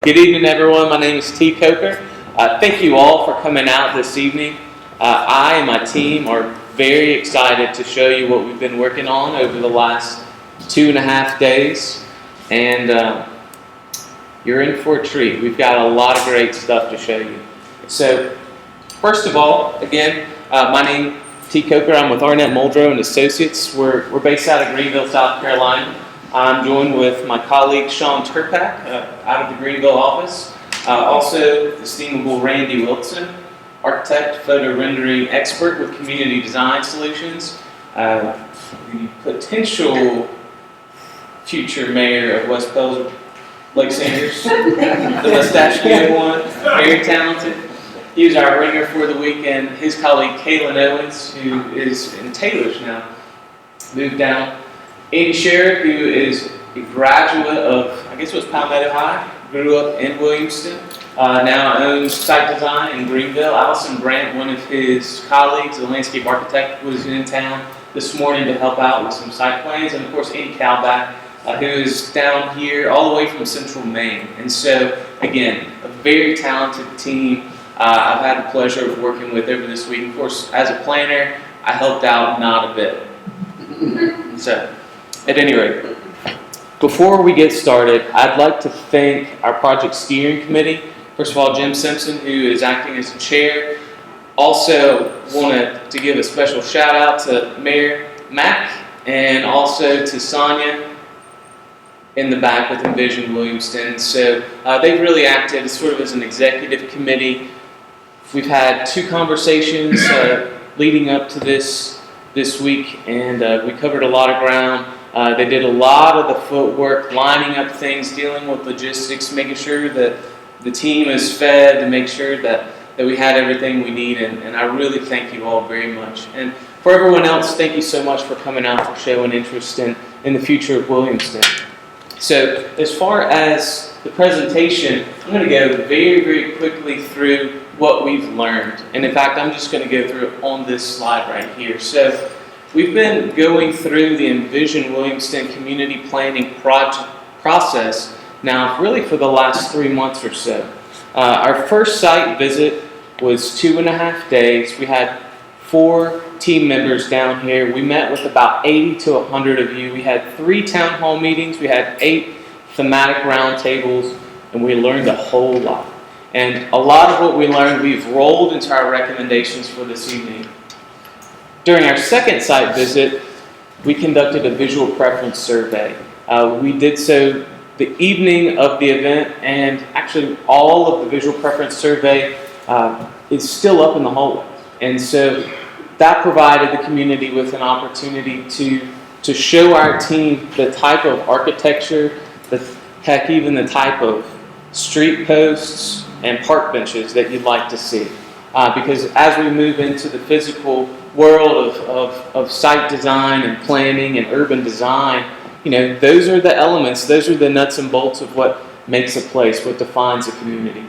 Good evening, everyone. My name is T. Coker. Thank you all for coming out this evening. I and my team are very excited to show you what we've been working on over the last 2.5 days. And you're in for a treat. We've got a lot of great stuff to show you. So, first of all, again, my name is T. Coker. I'm with Arnett, Muldrow and Associates. We're based out of Greenville, South Carolina. I'm joined with my colleague Shawn Terpack out of the Greenville office. Also, the estimable Randy Wilson, architect, photo rendering expert with community design solutions. The potential future mayor of West Pell's Lake Sanders, the mustachioed one, very talented. He was our ringer for the weekend. His colleague Calin Owens, who is in Taylor's now, moved down. Andy Sherard, who is a graduate of, I guess it was Palmetto High, grew up in Williamston, now owns site design in Greenville. Alison, Brandt, one of his colleagues, the landscape architect, was in town this morning to help out with some site plans. And of course, Andy Kalback, who is down here all the way from central Maine. And so, again, a very talented team I've had the pleasure of working with over this week. Of course, as a planner, I helped out not a bit. So, at any rate, before we get started, I'd like to thank our project steering committee. First of all, Jim Simpson, who is acting as the chair. Also, want to give a special shout out to Mayor Mack and also to Sonia in the back with Envision Williamston. So they've really acted sort of as an executive committee. We've had 2 conversations leading up to this week, and we covered a lot of ground. They did a lot of the footwork, lining up things, dealing with logistics, making sure that the team is fed, to make sure that we had everything we need, and I really thank you all very much. And for everyone else, thank you so much for coming out, for showing interest in the future of Williamston. So as far as the presentation, I'm going to go very, very quickly through what we've learned. And in fact, I'm just going to go through it on this slide right here. So we've been going through the Envision Williamston community planning process now really for the last 3 months or so. Our first site visit was 2.5 days. We had 4 team members down here. We met with about 80 to 100 of you. We had 3 town hall meetings. We had 8 thematic roundtables, and we learned a whole lot. And a lot of what we learned, we've rolled into our recommendations for this evening. During our second site visit, we conducted a visual preference survey. We did so the evening of the event, and actually all of the visual preference survey is still up in the hallway. And so that provided the community with an opportunity to show our team the type of architecture, even the type of street posts and park benches that you'd like to see. Because as we move into the physical world of site design and planning and urban design, those are the elements, those are the nuts and bolts of what makes a place, what defines a community.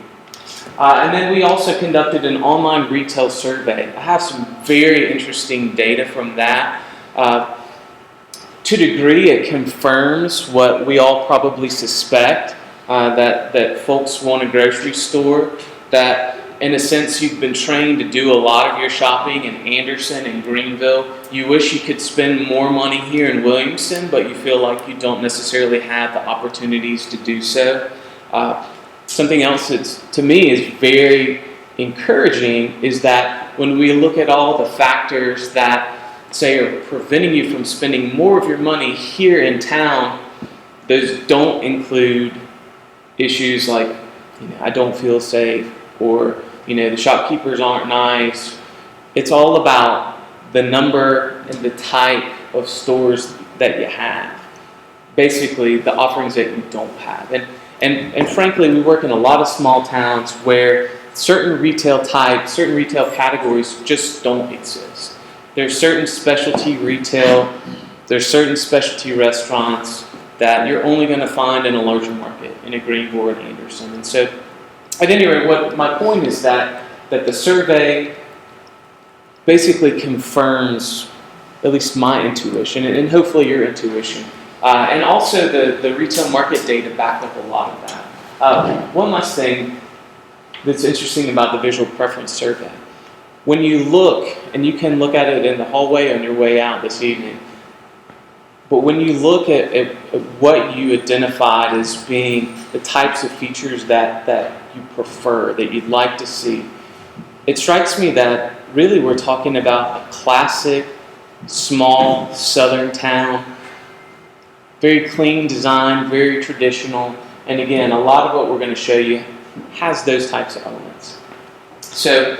And then we also conducted an online retail survey. I have some very interesting data from that. To a degree, it confirms what we all probably suspect, that folks want a grocery store, that in a sense you've been trained to do a lot of your shopping in Anderson and Greenville. You wish you could spend more money here in Williamston, but you feel like you don't necessarily have the opportunities to do so. Something else that to me is very encouraging is that when we look at all the factors that say are preventing you from spending more of your money here in town, those don't include issues like I don't feel safe, or the shopkeepers aren't nice. It's all about the number and the type of stores that you have. Basically, the offerings that you don't have. And frankly, we work in a lot of small towns where certain retail types, certain retail categories just don't exist. There's certain specialty retail, there's certain specialty restaurants that you're only going to find in a larger market, in a Greenville or Anderson. And so, at any rate, what my point is that the survey basically confirms at least my intuition, and hopefully your intuition. And also the retail market data back up a lot of that. One last thing that's interesting about the visual preference survey. When you look, and you can look at it in the hallway on your way out this evening, but when you look at what you identified as being the types of features that you prefer, that you'd like to see, it strikes me that really we're talking about a classic, small, southern town, very clean design, very traditional, and again, a lot of what we're going to show you has those types of elements. So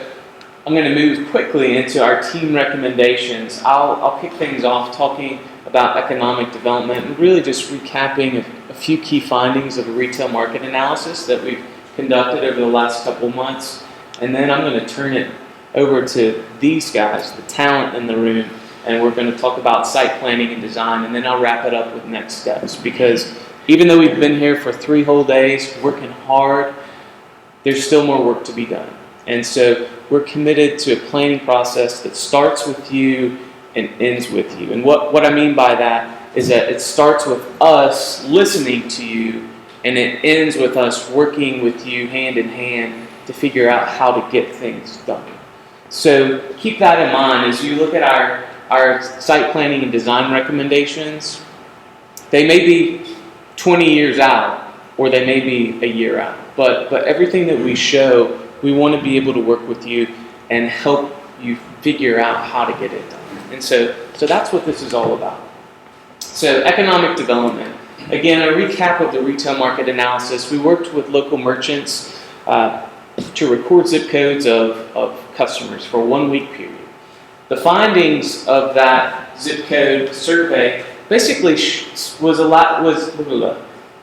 I'm going to move quickly into our team recommendations. I'll kick things off talking about economic development and really just recapping a few key findings of a retail market analysis that we've conducted over the last couple months. And then I'm going to turn it over to these guys, the talent in the room, and we're going to talk about site planning and design, and then I'll wrap it up with next steps. Because even though we've been here for 3 whole days working hard, there's still more work to be done. And so we're committed to a planning process that starts with you and ends with you. And what I mean by that is that it starts with us listening to you, and it ends with us working with you hand in hand to figure out how to get things done. So keep that in mind as you look at our site planning and design recommendations. They may be 20 years out, or they may be a year out. But everything that we show, we want to be able to work with you and help you figure out how to get it done. And so that's what this is all about. So economic development. Again, a recap of the retail market analysis. We worked with local merchants to record zip codes of customers for a 1-week period. The findings of that zip code survey basically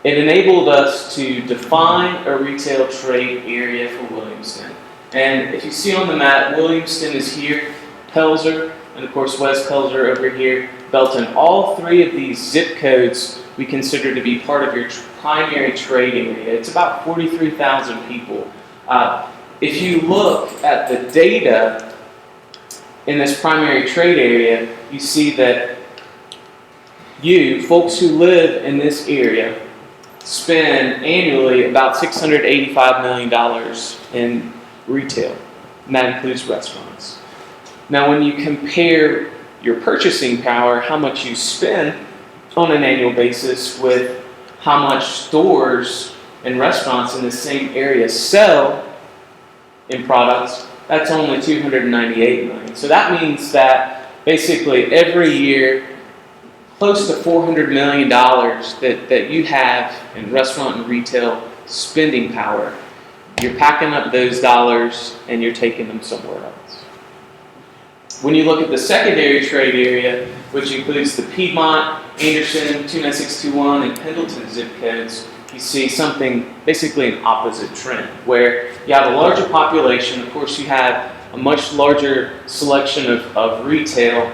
it enabled us to define a retail trade area for Williamston. And if you see on the map, Williamston is here, Pelzer, and of course West Pelzer over here, Belton. All 3 of these zip codes we consider to be part of your primary trade area. It's about 43,000 people. If you look at the data in this primary trade area, you see that folks who live in this area, spend annually about $685 million in retail, and that includes restaurants. Now, when you compare your purchasing power, how much you spend on an annual basis, with how much stores and restaurants in the same area sell in products, that's only $298 million. So that means that basically every year, close to $400 million that you have in restaurant and retail spending power, you're packing up those dollars and you're taking them somewhere else. When you look at the secondary trade area, which includes the Piedmont, Anderson, 29621, and Pendleton zip codes, you see something, basically an opposite trend, where you have a larger population. Of course, you have a much larger selection of retail.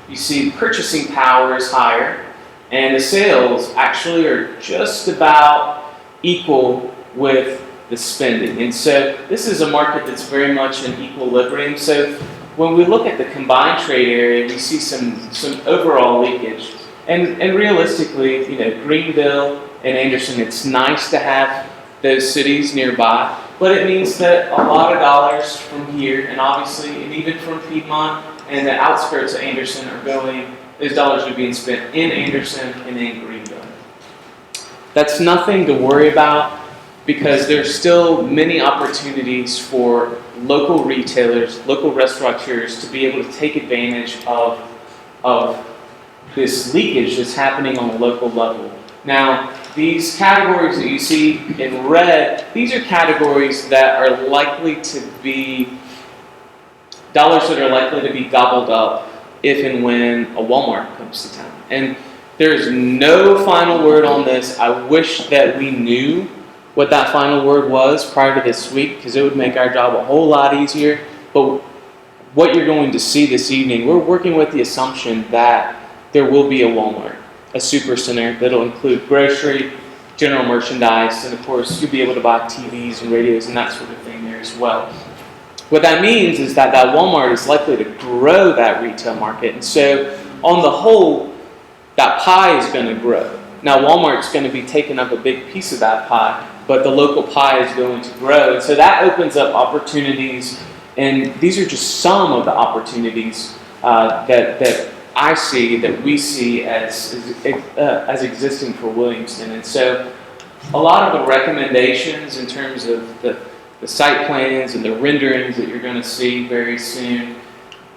You see purchasing power is higher, and the sales actually are just about equal with the spending. And so this is a market that's very much in equilibrium. So when we look at the combined trade area, we see some overall leakage. And realistically, Greenville and Anderson, it's nice to have those cities nearby, but it means that a lot of dollars from here, and obviously, and even from Piedmont and the outskirts of Anderson those dollars are being spent in Anderson and in Greenville. That's nothing to worry about, because there's still many opportunities for local retailers, local restaurateurs to be able to take advantage of this leakage that's happening on a local level. Now, these categories that you see in red, these are categories that are likely to be dollars that are likely to be gobbled up if and when a Walmart comes to town. And there's no final word on this. I wish that we knew what that final word was prior to this week, because it would make our job a whole lot easier. But what you're going to see this evening, we're working with the assumption that there will be a Walmart, a super center that'll include grocery, general merchandise, and of course you'll be able to buy TVs and radios and that sort of thing there as well. What that means is that Walmart is likely to grow that retail market, and so on the whole, that pie is going to grow. Now Walmart's going to be taking up a big piece of that pie, but the local pie is going to grow. And so that opens up opportunities, and these are just some of the opportunities that I see, that we see as existing for Williamston. And so a lot of the recommendations in terms of the site plans and the renderings that you're going to see very soon,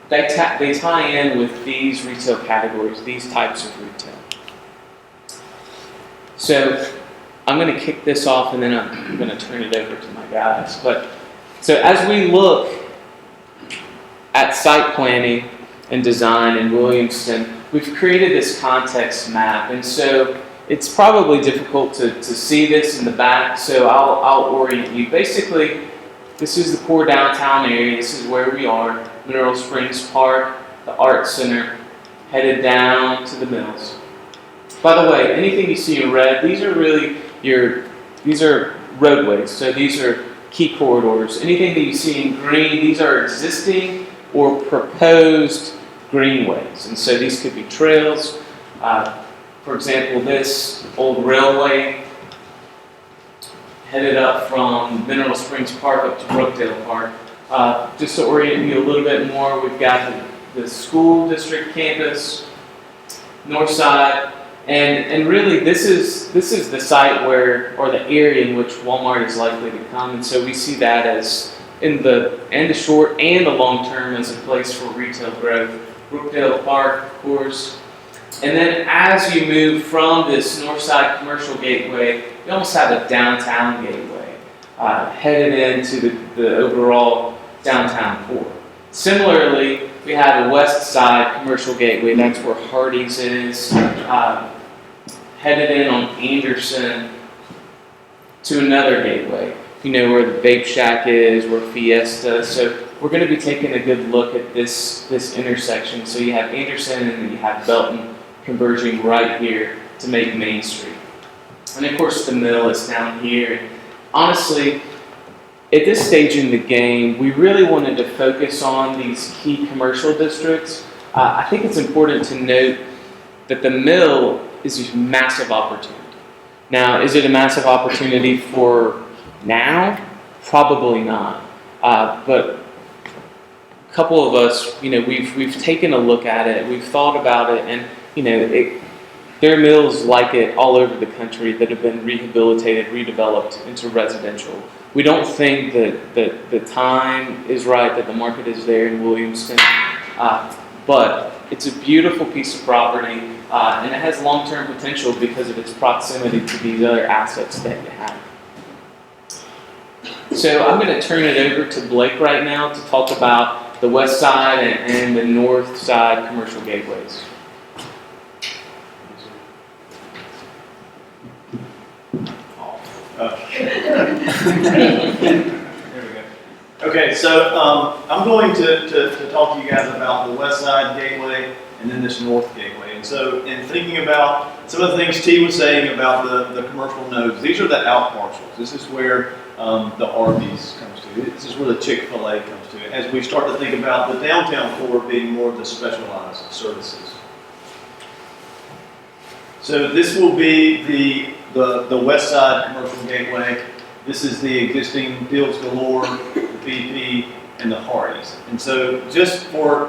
they tie in with these retail categories, these types of retail. So I'm going to kick this off, and then I'm going to turn it over to my guys. So as we look at site planning and design in Williamston, we've created this context map. And so it's probably difficult to see this in the back, so I'll orient you. Basically, this is the core downtown area. This is where we are. Mineral Springs Park, the Art Center, headed down to the mills. By the way, anything you see in red, these are really these are roadways. So these are key corridors. Anything that you see in green, these are existing or proposed greenways. And so these could be trails. For example, this old railway headed up from Mineral Springs Park up to Brookdale Park. Just to orient you a little bit more, we've got the school district campus, north side, and really this is the site or the area in which Walmart is likely to come, and so we see that as in the short and the long term as a place for retail growth. Brookdale Park, of course. And then as you move from this north side commercial gateway, you almost have a downtown gateway headed into the overall downtown core. Similarly, we have a west side commercial gateway. That's where Hardee's is, headed in on Anderson to another gateway. You know where the Vape Shack is, where Fiesta. So we're going to be taking a good look at this intersection. So you have Anderson and then you have Belton converging right here to make Main Street. And of course the mill is down here. And honestly, at this stage in the game, we really wanted to focus on these key commercial districts. I think it's important to note that the mill is a massive opportunity. Now, is it a massive opportunity for now? Probably not. But a couple of us, we've taken a look at it, we've thought about it, and there are mills like it all over the country that have been rehabilitated, redeveloped into residential. We don't think that the time is right, that the market is there in Williamston, but it's a beautiful piece of property, and it has long-term potential because of its proximity to these other assets that you have. So I'm going to turn it over to Blake right now to talk about the west side and the north side commercial gateways. There we go. Okay, so I'm going to talk to you guys about the west side gateway and then this north gateway. And so in thinking about some of the things T was saying about the commercial nodes, these are the out parcels. This is where the Arby's comes to. This is where the Chick-fil-A comes to. As we start to think about the downtown core being more of the specialized services. So this will be the west side commercial gateway. This is the existing Deals Galore, the BP, and the Hardee's. And so just for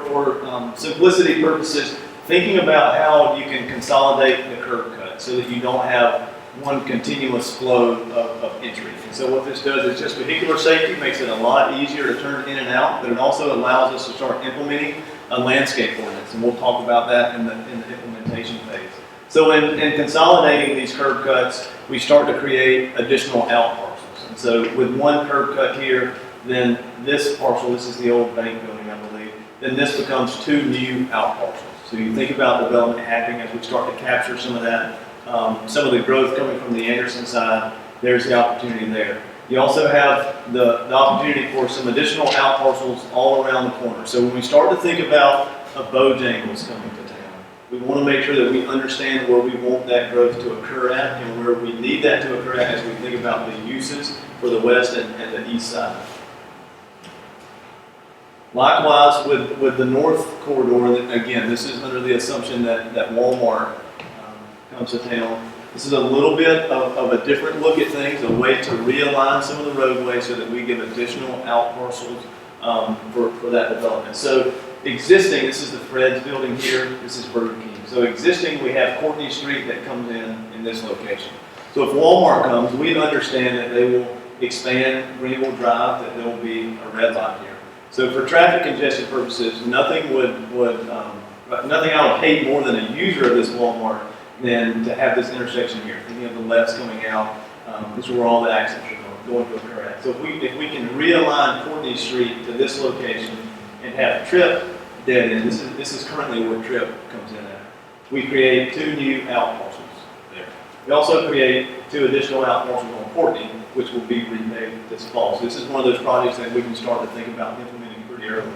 simplicity purposes, thinking about how you can consolidate the curb cut so that you don't have one continuous flow of entry. And so what this does is just vehicular safety, makes it a lot easier to turn in and out, but it also allows us to start implementing a landscape ordinance. And we'll talk about that in the implementation phase. So in consolidating these curb cuts, we start to create additional out parcels. And so with one curb cut here, then this parcel, this is the old bank building, I believe, then this becomes two new out parcels. So you think about development happening as we start to capture some of that, some of the growth coming from the Anderson side, there's the opportunity there. You also have the opportunity for some additional out parcels all around the corner. So when we start to think about a Bojangles coming to town, we want to make sure that we understand where we want that growth to occur at and where we need that to occur at as we think about the uses for the west and the east side. Likewise, with the north corridor, again, this is under the assumption that Walmart comes to town. This is a little bit of a different look at things, a way to realign some of the roadways so that we give additional out parcels for that development. So existing, this is the Fred's building here, this is Burger King. So existing, we have Courtney Street that comes in this location. So if Walmart comes, we understand that they will expand Greenville Drive, that there will be a red light here. So for traffic congestion purposes, nothing I would hate more than a user of this Walmart than to have this intersection here. Thinking of the lefts coming out, this is where all the accidents are going to occur at. So if we can realign Courtney Street to this location and have Trip dead end, this is currently where Trip comes in at. We create 2 new out parcels there. We also create 2 additional out parcels on Courtney, which will be repaved this fall. So this is one of those projects that we can start to think about implementing pretty early.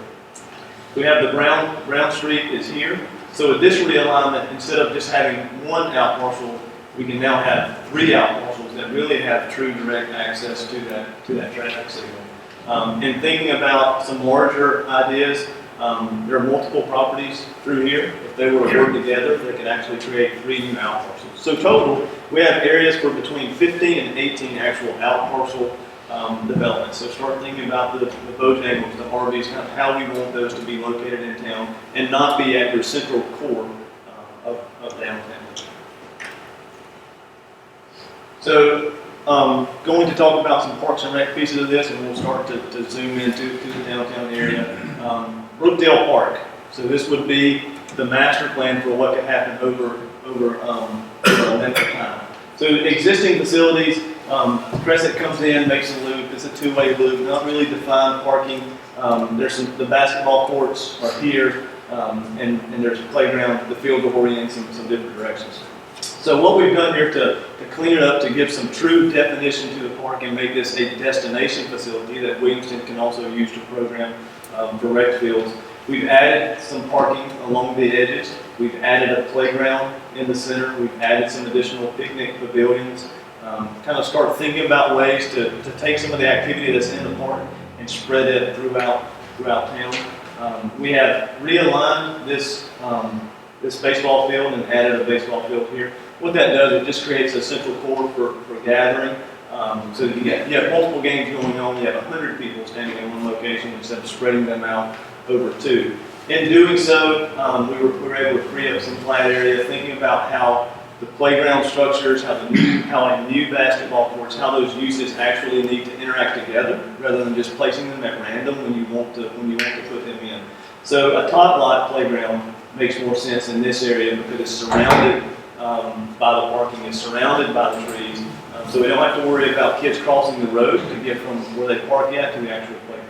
We have the Brown Street is here. So with this realignment, instead of just having 1 out parcel, we can now have 3 out parcels that really have true direct access to that traffic signal. And thinking about some larger ideas, there are multiple properties through here. If they were to work together, they could actually create 3 new out parcels. So total, we have areas for between 15 and 18 actual out parcel developments. So start thinking about the Bojangles, the Harveys, kind of how we want those to be located in town and not be at your central core of downtown. So going to talk about some Parks and Rec pieces of this, and we'll start to zoom into the downtown area. Brookdale Park. So this would be the master plan for what could happen over a length of time. So existing facilities, Crescent comes in, makes a loop. It's a 2-way loop, not really defined parking. The basketball courts are here, and there's a playground. The field will orient some different directions. So what we've done here to clean it up, to give some true definition to the park and make this a destination facility that Williamston can also use to program for rec fields. We've added some parking along the edges. We've added a playground in the center. We've added some additional picnic pavilions. Kind of start thinking about ways to take some of the activity that's in the park and spread it throughout town. We have realigned this baseball field and added a baseball field here. What that does, it just creates a central core for gathering. So you have multiple games going on. You have 100 people standing in one location instead of spreading them out over 2. In doing so, we were able to free up some flat area, thinking about how the playground structures, how a new basketball courts, how those uses actually need to interact together, rather than just placing them at random when you want to put them in. So a top lot playground makes more sense in this area because it's surrounded by the parking, it's surrounded by the trees. So we don't have to worry about kids crossing the road to get from where they park at to the actual playground.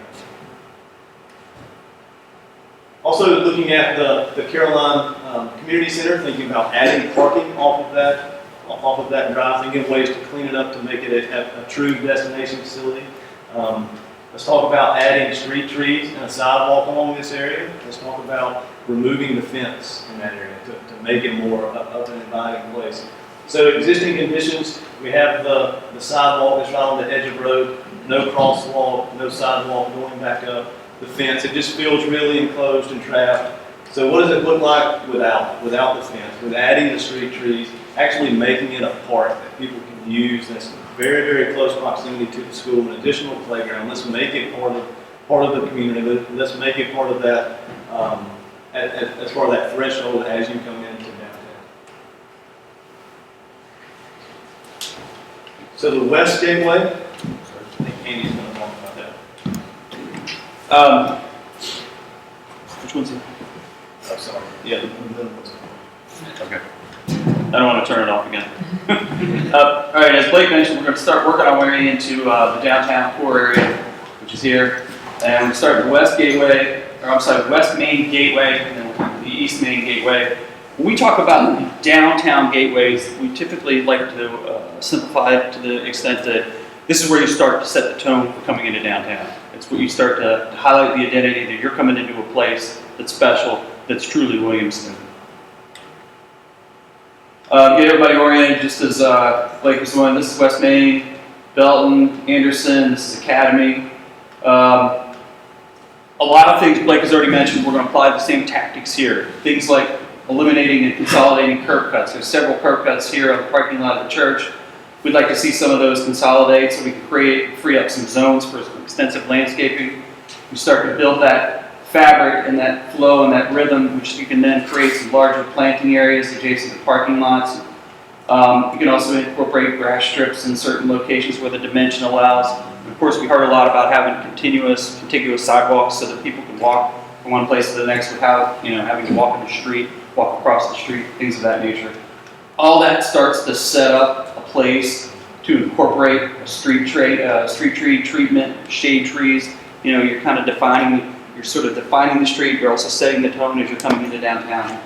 Also looking at the Caroline Community Center, thinking about adding parking off of that drive, thinking of ways to clean it up to make it a true destination facility. Let's talk about adding street trees and a sidewalk along this area. Let's talk about removing the fence in that area to make it more of an inviting place. So existing conditions, we have the sidewalk that's right on the edge of the road, no crosswalk, no sidewalk going back up. The fence, it just feels really enclosed and trapped. So what does it look like without the fence? With adding the street trees, actually making it a park that people can use that's very, very close proximity to the school, an additional playground. Let's make it part of the community. Let's make it part of that, as part of that threshold as you come into downtown. So the West Gateway, I think Andy's going to talk about that. Which one's it? Oh, sorry. Yeah, the middle one's. Okay. I don't want to turn it off again. All right, as Blake mentioned, we're going to start working our way into the downtown core area, which is here. And we're going to start at the West Gateway, or I'm sorry, West Main Gateway, and then we'll come to the East Main Gateway. When we talk about downtown gateways, we typically like to simplify it to the extent that this is where you start to set the tone for coming into downtown. It's where you start to highlight the identity that you're coming into a place that's special, that's truly Williamston. Get everybody oriented just as Blake was doing. This is West Main, Belton, Anderson, this is Academy. A lot of things Blake has already mentioned, we're going to apply the same tactics here. Things like eliminating and consolidating curb cuts. There's several curb cuts here on the parking lot of the church. We'd like to see some of those consolidate so we can free up some zones for some extensive landscaping. We start to build that fabric and that flow and that rhythm, which you can then create some larger planting areas adjacent to parking lots. You can also incorporate grass strips in certain locations where the dimension allows. Of course, we heard a lot about having contiguous sidewalks so that people can walk from one place to the next without, having to walk in the street, walk across the street, things of that nature. All that starts to set up a place to incorporate a street tree treatment, shade trees. You're kind of defining the street. You're also setting the tone as you're coming into downtown.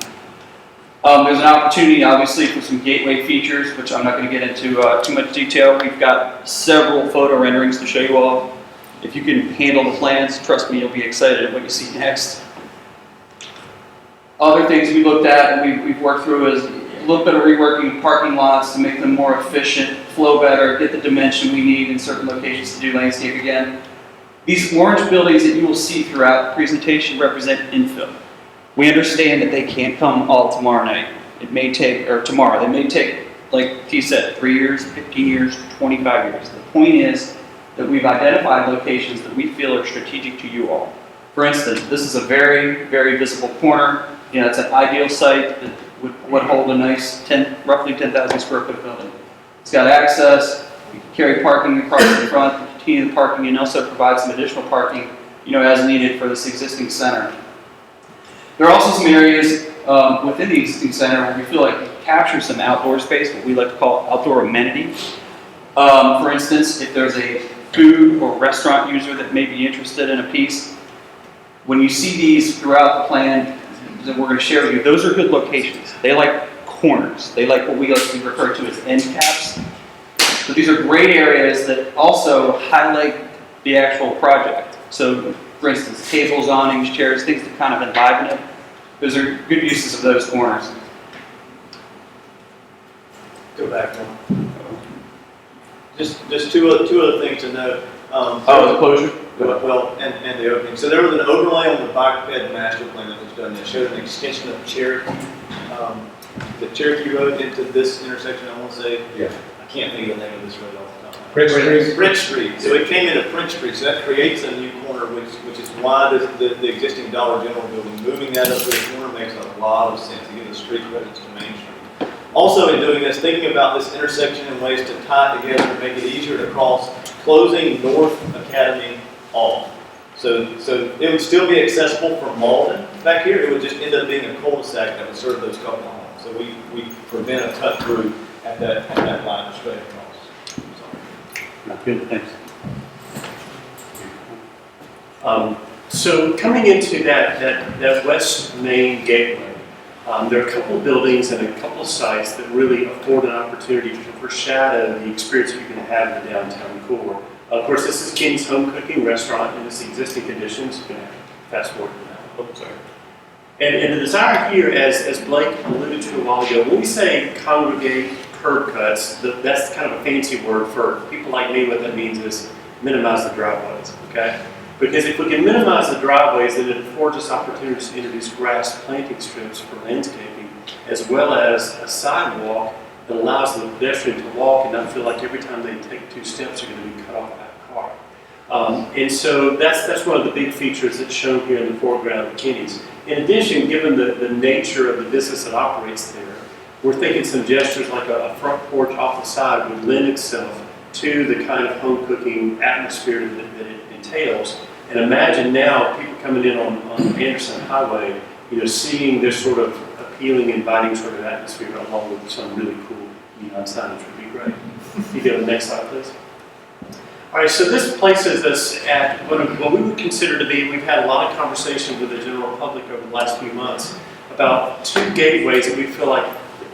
There's an opportunity, obviously, for some gateway features, which I'm not going to get into too much detail. We've got several photo renderings to show you all. If you can handle the plans, trust me, you'll be excited at what you see next. Other things we looked at and we've worked through is a little bit of reworking parking lots to make them more efficient, flow better, get the dimension we need in certain locations to do landscape again. These orange buildings that you will see throughout the presentation represent infill. We understand that they can't come all tomorrow night. It may take, or tomorrow, they may take, like he said, 3 years, 15 years, 25 years. The point is that we've identified locations that we feel are strategic to you all. For instance, this is a very, very visible corner. It's an ideal site that would hold a nice roughly 10,000 square foot building. It's got access, you can carry parking across the front, continue the parking, and also provide some additional parking, as needed for this existing center. There are also some areas within the existing center where we feel like we capture some outdoor space, what we like to call outdoor amenities. For instance, if there's a food or restaurant user that may be interested in a piece, when you see these throughout the plan that we're going to share with you, those are good locations. They like corners. They like what we refer to as end caps. So these are great areas that also highlight the actual project. So, for instance, tables, awnings, chairs, things that kind of enliven it. Those are good uses of those corners. Go back one. Just two other things to note. The closure? Well, and the opening. So there was an overlay on the bike ped master plan that was done that showed an extension of Cherokee, the Cherokee Road into this intersection. I want to say, I can't think of the name of this road off the top. Prince Street. So it came into Prince Street, so that creates a new corner, which is why the existing Dollar General building, moving that up to the corner makes a lot of sense to give the street credits to Main Street. Also, in doing this, thinking about this intersection in ways to tie it together to make it easier to cross, closing North Academy off. So it would still be accessible from Malden back here. It would just end up being a cul-de-sac that would serve those couple of homes. So we prevent a cut through at that line straight across. Good, thanks. So coming into that west main gateway, there are a couple of buildings and a couple of sites that really afford an opportunity to foreshadow the experience that you're going to have in the downtown core. Of course, this is King's Home Cooking Restaurant in its existing conditions. You can fast forward to that. Oh, sorry. And the desire here, as Blake alluded to a while ago, when we say congregate curb cuts, that's kind of a fancy word for people like me. What that means is minimize the driveways, okay? Because if we can minimize the driveways, then it affords us opportunities to introduce grass planting strips for landscaping, as well as a sidewalk that allows the pedestrian to walk and not feel like every time they take 2 steps they're going to be cut off by a car. And so that's one of the big features that's shown here in the foreground of Kenny's. In addition, given the nature of the business that operates there, we're thinking some gestures like a front porch off the side would lend itself to the kind of home cooking atmosphere that it entails. And imagine now people coming in on Anderson Highway, seeing this sort of appealing, inviting sort of atmosphere along with some really cool neon signage would be great. You go to the next slide, please. All right, so this places us at what we would consider to be, we've had a lot of conversation with the general public over the last few months about 2 gateways that we feel like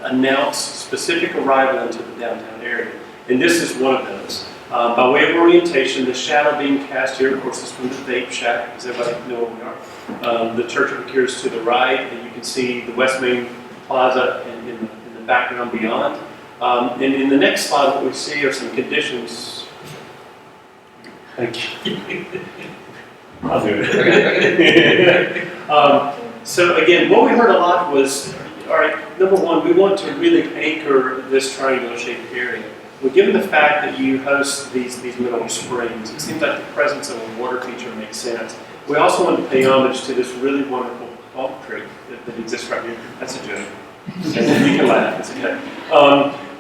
announce specific arrival into the downtown area. And this is one of those. By way of orientation, the shadow being cast here, of course, is from the Vape Shack. Does everybody know where we are? The church appears to the right, and you can see the West Main Plaza in the background beyond. And in the next slide, what we see are some conditions. Thank you. I'll do it. So again, what we heard a lot was, all right, number one, we want to really anchor this triangular shaped area. Well, given the fact that you host these mineral springs, it seems like the presence of a water feature makes sense. We also want to pay homage to this really wonderful palm tree that exists right here. That's a joke. You can laugh, it's okay.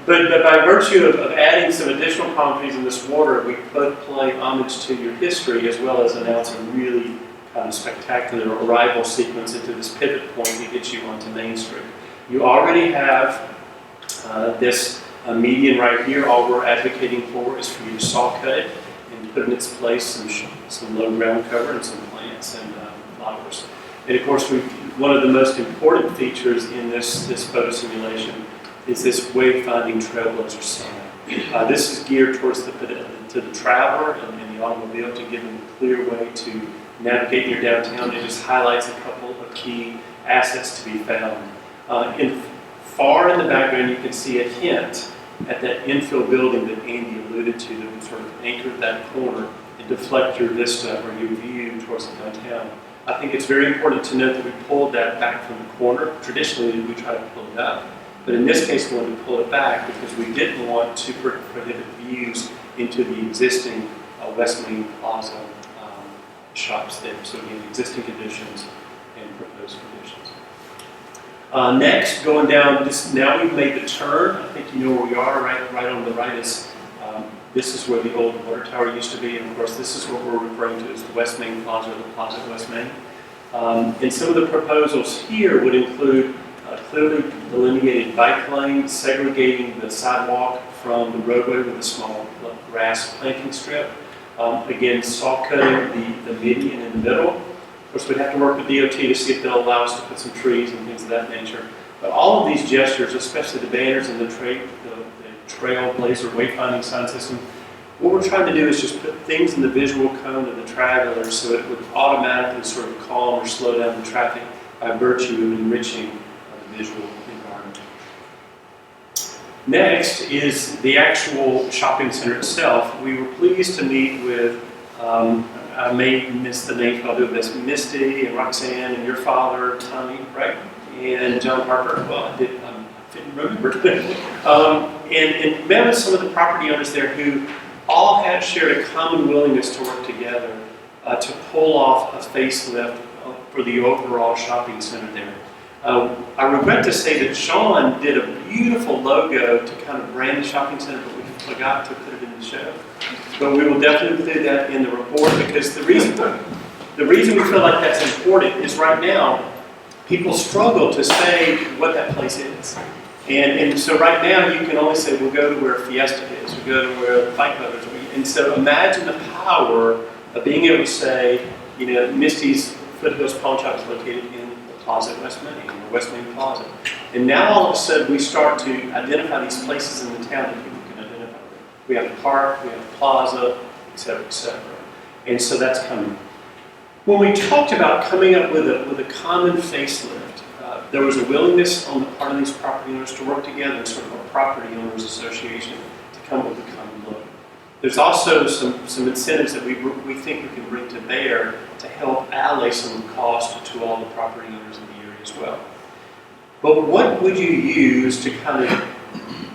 But by virtue of adding some additional palm trees in this water, we both pay homage to your history as well as announce a really kind of spectacular arrival sequence into this pivot point that gets you onto Main Street. You already have this median right here. All we're advocating for is for you to saw cut it and put in its place some low ground cover and some plants and flowers. And of course, one of the most important features in this photo simulation is this wayfinding trailblazer sign. This is geared towards to the traveler and the automobile to give them a clear way to navigate your downtown. It just highlights a couple of key assets to be found. Far in the background, you can see a hint at that infill building that Andy alluded to that would sort of anchor that corner and deflect your vista or your view towards the downtown. I think it's very important to note that we pulled that back from the corner. Traditionally, we try to pull it up. But in this case, we wanted to pull it back because we didn't want to prohibit views into the existing West Main Plaza shops there. So again, existing conditions and proposed conditions. Next, going down, now we've made the turn. I think you know where we are. Right on the right is, this is where the old water tower used to be. And of course, this is what we're referring to as the West Main Plaza or the Plaza at West Main. And some of the proposals here would include clearly delineated bike lanes, segregating the sidewalk from the roadway with a small grass planting strip. Again, saw cutting the median in the middle. Of course, we'd have to work with DOT to see if they'll allow us to put some trees and things of that nature. But all of these gestures, especially the banners and the trailblazer wayfinding sign system, what we're trying to do is just put things in the visual cone of the traveler so it would automatically sort of calm or slow down the traffic by virtue of enriching the visual environment. Next is the actual shopping center itself. We were pleased to meet with, I may miss the name, I'll do this, Misty and Roxanne and your father, Tommy, right? And John Harper. Well, I didn't remember. And met with some of the property owners there who all had shared a common willingness to work together to pull off a facelift for the overall shopping center there. I regret to say that Shawn did a beautiful logo to kind of brand the shopping center, but we forgot to put it in the show. But we will definitely include that in the report because the reason we feel like that's important is right now, people struggle to say what that place is. And so right now you can only say, we'll go to where Fiesta is, we'll go to where the Fight Club is. And so imagine the power of being able to say, you know, Misty's Foothills Pawn Shop is located in the Plaza at West Main, or West Main Plaza. And now all of a sudden we start to identify these places in the town that people can identify. We have the park, we have the plaza, et cetera, et cetera. And so that's coming. When we talked about coming up with a common facelift, there was a willingness on the part of these property owners to work together in sort of a property owners association to come up with a common look. There's also some incentives that we think we can bring to bear to help allay some cost to all the property owners in the area as well. But what would you use to kind of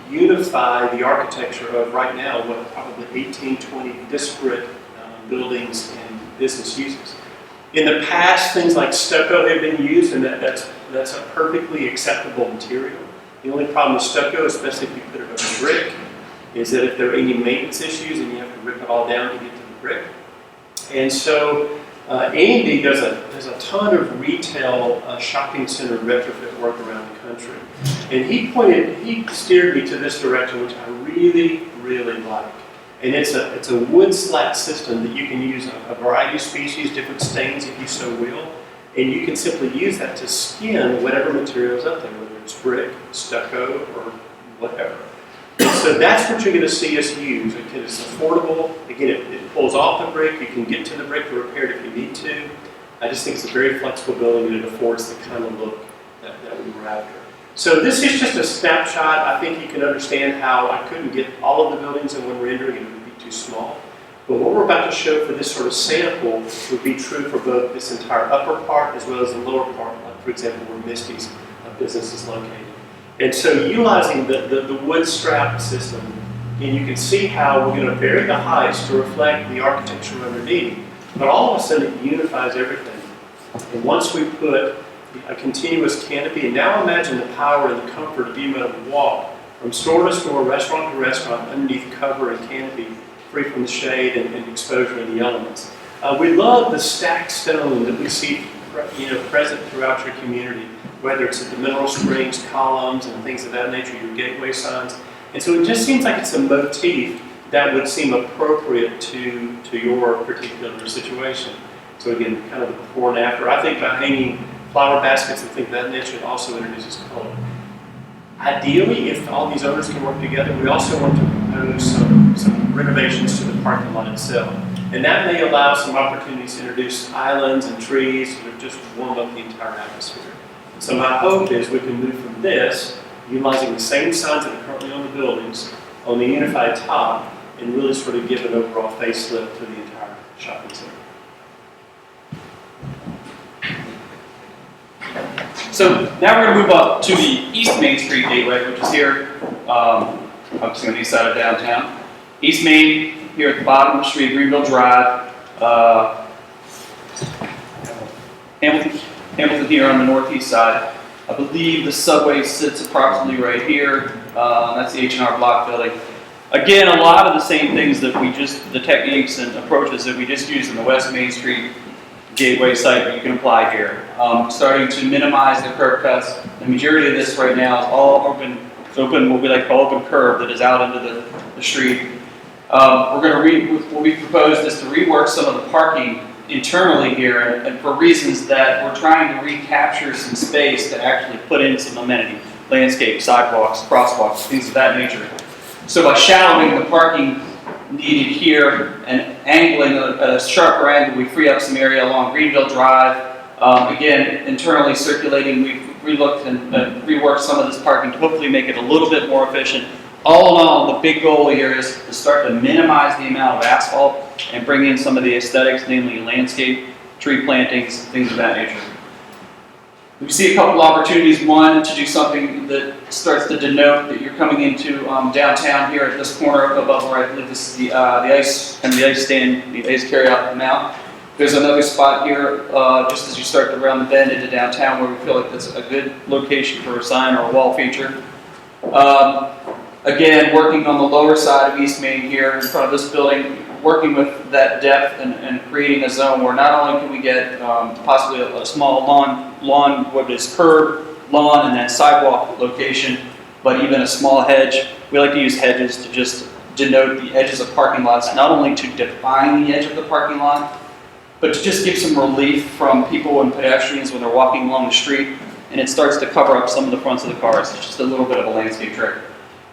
unify the architecture of right now what probably 18, 20 disparate buildings and business uses? In the past, things like stucco have been used, and that's a perfectly acceptable material. The only problem with stucco, especially if you put it over brick, is that if there are any maintenance issues and you have to rip it all down to get to the brick. And so Andy does a ton of retail shopping center retrofit work around the country. And he steered me to this direction, which I really, really like. And it's a wood slat system that you can use a variety of species, different stains if you so will. And you can simply use that to skin whatever material is out there, whether it's brick, stucco, or whatever. And so that's what you're going to see us use. It's affordable. Again, it pulls off the brick. You can get to the brick to repair it if you need to. I just think it's a very flexible building and it affords the kind of look that we were after. So this is just a snapshot. I think you can understand how I couldn't get all of the buildings in one rendering. It would be too small. But what we're about to show for this sort of sample would be true for both this entire upper part as well as the lower part, like for example where Misty's business is located. And so utilizing the wood strap system, and you can see how we're going to vary the heights to reflect the architecture underneath, but all of a sudden it unifies everything. And once we put a continuous canopy, and now imagine the power and the comfort of being able to walk from store to store, restaurant to restaurant, underneath cover and canopy, free from the shade and exposure and the elements. We love the stacked stone that we see present throughout your community, whether it's at the mineral springs, columns, and things of that nature, your gateway signs. And so it just seems like it's a motif that would seem appropriate to your particular situation. So again, kind of the before and after. I think by hanging flower baskets and things of that nature, it also introduces color. Ideally, if all these owners can work together, we also want to propose some renovations to the parking lot itself. And that may allow some opportunities to introduce islands and trees that just warm up the entire atmosphere. So my hope is we can move from this, utilizing the same signs that are currently on the buildings, on the unified top, and really sort of give an overall facelift to the entire shopping center. So now we're going to move up to the East Main Street gateway, which is here, obviously on the east side of downtown. East Main, here at the bottom of the street, Greenville Drive. Hamilton here on the northeast side. I believe the subway sits approximately right here. That's the H&R Block building. Again, a lot of the same things that the techniques and approaches that we just used in the West Main Street gateway site that you can apply here. Starting to minimize the curb cuts. The majority of this right now is all open, what we like open curb that is out into the street. What we proposed is to rework some of the parking internally here, and for reasons that we're trying to recapture some space to actually put in some amenity, landscape, sidewalks, crosswalks, things of that nature. So by shadowing the parking needed here and angling at a sharper angle, we free up some area along Greenville Drive. Again, internally circulating, we've relooked and reworked some of this parking to hopefully make it a little bit more efficient. All in all, the big goal here is to start to minimize the amount of asphalt and bring in some of the aesthetics, namely landscape, tree plantings, things of that nature. We see a couple opportunities. One, to do something that starts to denote that you're coming into downtown here at this corner up above where I believe this is the ice and the ice stand, the ice carryout now. There's another spot here just as you start to round the bend into downtown where we feel like that's a good location for a sign or a wall feature. Again, working on the lower side of East Main here in front of this building, working with that depth and creating a zone where not only can we get possibly a small lawn, what is curb, lawn, and then sidewalk location, but even a small hedge. We like to use hedges to just denote the edges of parking lots, not only to define the edge of the parking lot, but to just give some relief from people and pedestrians when they're walking along the street, and it starts to cover up some of the fronts of the cars. It's just a little bit of a landscape trick.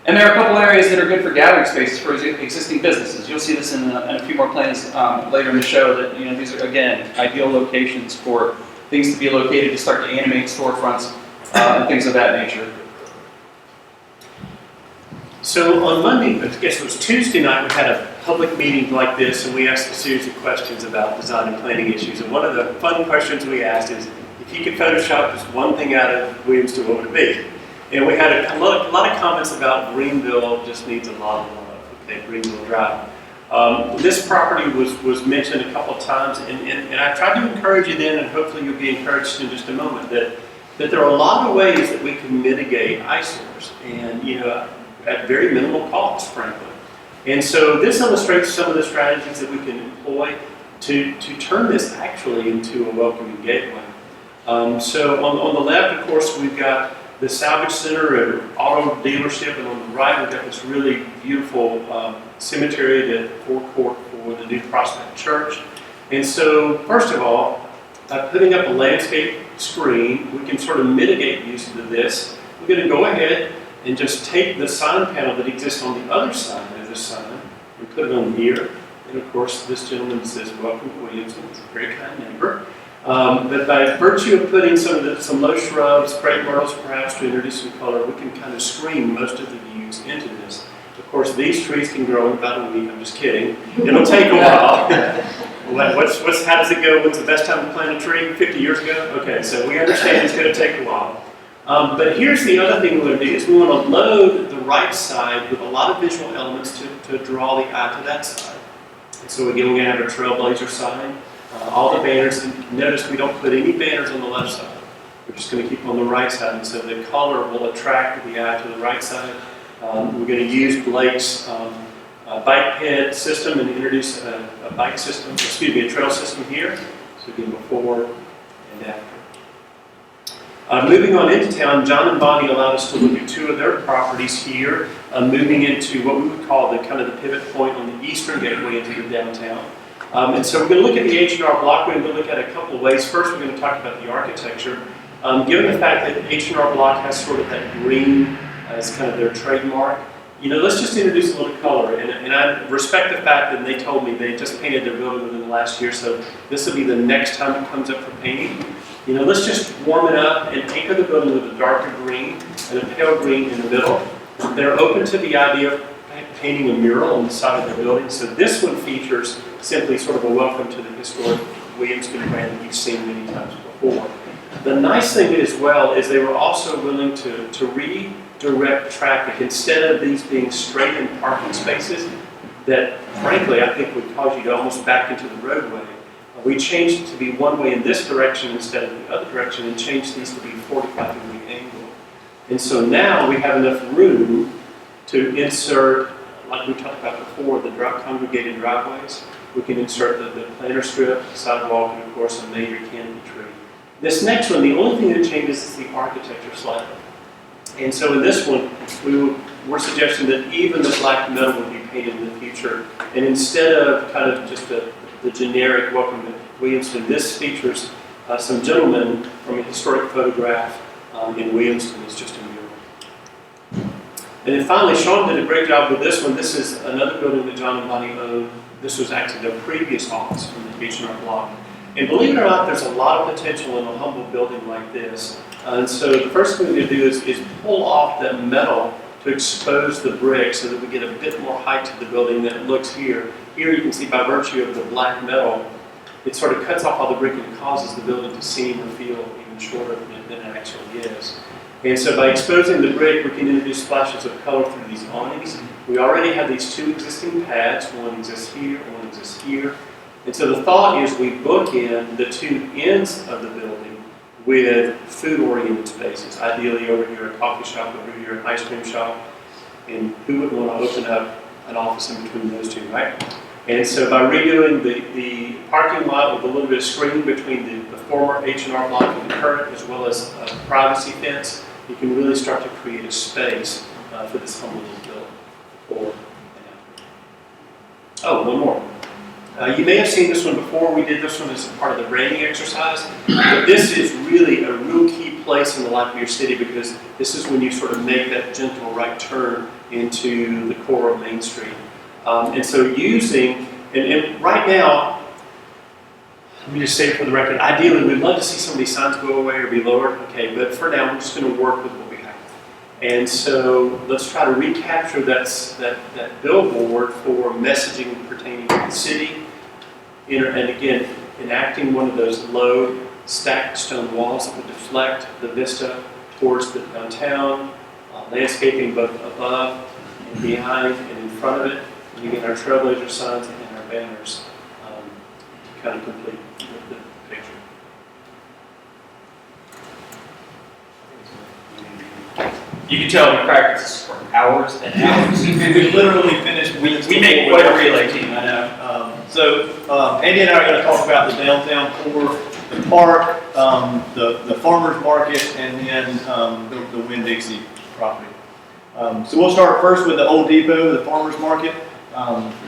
And there are a couple areas that are good for gathering spaces for existing businesses. You'll see this in a few more plans later in the show that these are, again, ideal locations for things to be located to start to animate storefronts and things of that nature. So on Monday, I guess it was Tuesday night, we had a public meeting like this, and we asked a series of questions about design and planning issues. And one of the fun questions we asked is, if you could Photoshop just one thing out of Williamston, what would it be? And we had a lot of comments about Greenville just needs a lot of love, okay, Greenville Drive. This property was mentioned a couple of times, and I tried to encourage you then, and hopefully you'll be encouraged in just a moment, that there are a lot of ways that we can mitigate eyesores, and at very minimal cost, frankly. And so this illustrates some of the strategies that we can employ to turn this actually into a welcoming gateway. So on the left, of course, we've got the Salvage Center and auto dealership, and on the right we've got this really beautiful cemetery, the forecourt for the new Prospect Church. And so, first of all, by putting up a landscape screen, we can sort of mitigate use of this. We're going to go ahead and just take the sign panel that exists on the other side of this sign and put it on here. And of course, this gentleman says, "Welcome to Williamston." It's a very kind neighbor. But by virtue of putting some low shrubs, crepe myrtles perhaps to introduce some color, we can kind of screen most of the views into this. Of course, these trees can grow in about a week. I'm just kidding. It'll take a while. How does it go? When's the best time to plant a tree? 50 years ago? Okay, so we understand it's going to take a while. But here's the other thing we're going to do is we want to load the right side with a lot of visual elements to draw the eye to that side. And so again, we're going to have a Trailblazer sign. All the banners, and notice we don't put any banners on the left side. We're just going to keep them on the right side. And so the color will attract the eye to the right side. We're going to use Blake's bike ped system and introduce a bike system, excuse me, a trail system here. So again, before and after. Moving on into town, John and Bonnie allowed us to look at two of their properties here, moving into what we would call the kind of the pivot point on the eastern gateway into the downtown. And so we're going to look at the H&R Block. We're going to look at a couple of ways. First, we're going to talk about the architecture. Given the fact that H&R Block has sort of that green as kind of their trademark, you know, let's just introduce a little color. And I respect the fact that they told me they just painted their building within the last year, so this will be the next time it comes up for painting. You know, let's just warm it up and anchor the building with a darker green and a pale green in the middle. They're open to the idea of painting a mural on the side of their building. So this one features simply sort of a welcome to the historic Williamston brand that you've seen many times before. The nice thing as well is they were also willing to redirect traffic. Instead of these being straight-in parking spaces that, frankly, I think would cause you to almost back into the roadway, we changed it to be one way in this direction instead of the other direction and changed these to be 45-degree angle. And so now we have enough room to insert, like we talked about before, the congregated driveways. We can insert the planter strip, sidewalk, and of course a major canopy tree. This next one, the only thing that changes is the architecture slightly. And so in this one, we're suggesting that even the black metal would be painted in the future. And instead of kind of just the generic welcome to Williamston, this features some gentlemen from a historic photograph in Williamston. It's just a mural. And then finally, Shawn did a great job with this one. This is another building that John and Bonnie owned. This was actually their previous office from the H&R Block. And believe it or not, there's a lot of potential in a humble building like this. And so the first thing to do is pull off that metal to expose the brick so that we get a bit more height to the building than it looks here. Here you can see by virtue of the black metal, it sort of cuts off all the brick and causes the building to seem or feel even shorter than it actually is. And so by exposing the brick, we can introduce splashes of color through these awnings. We already have these two existing pads. One exists here, one exists here. And so the thought is we bookend the two ends of the building with food-oriented spaces. Ideally over here a coffee shop, over here an ice cream shop. And who would want to open up an office in between those two, right? And so by redoing the parking lot with a little bit of screening between the former H&R Block and the current, as well as a privacy fence, you can really start to create a space for this humble little building. Oh, one more. You may have seen this one before. We did this one as a part of the branding exercise. But this is really a real key place in the life of your city because this is when you sort of make that gentle right turn into the core of Main Street. And so using, and right now, let me just say it for the record, ideally we'd love to see some of these signs go away or be lowered, okay, but for now we're just going to work with what we have. And so let's try to recapture that billboard for messaging pertaining to the city, and again, enacting one of those low stacked stone walls that would deflect the vista towards the downtown, landscaping both above and behind and in front of it. And again, our Trailblazer signs and our banners to kind of complete the picture. You can tell we practice for hours and hours. We literally finished. We make quite a relay team, I know. Andy and I are going to talk about the downtown core, the park, the farmers market, and then the Winn-Dixie property. So we'll start first with the old depot, the farmers market.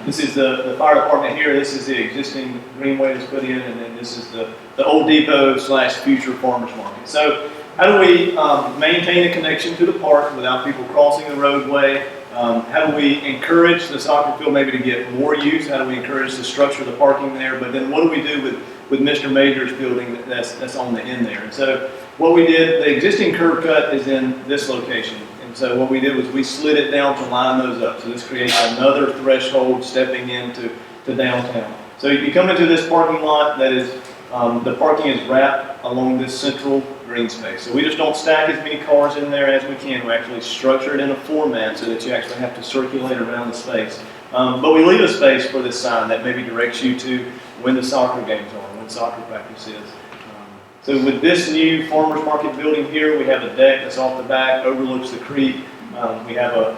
This is the fire department here. This is the existing greenway that's put in, and then this is the old depot / future farmers market. So how do we maintain a connection to the park without people crossing the roadway? How do we encourage the soccer field maybe to get more use? How do we encourage the structure of the parking there? But then what do we do with Mr. Major's building that's on the end there? And so what we did, the existing curb cut is in this location. And so what we did was we slid it down to line those up. So this creates another threshold stepping into downtown. So you come into this parking lot that is, the parking is wrapped along this central green space. So we just don't stack as many cars in there as we can. We actually structure it in a format so that you actually have to circulate around the space. But we leave a space for this sign that maybe directs you to when the soccer games are, when soccer practice is. So with this new farmers market building here, we have a deck that's off the back, overlooks the creek. We have a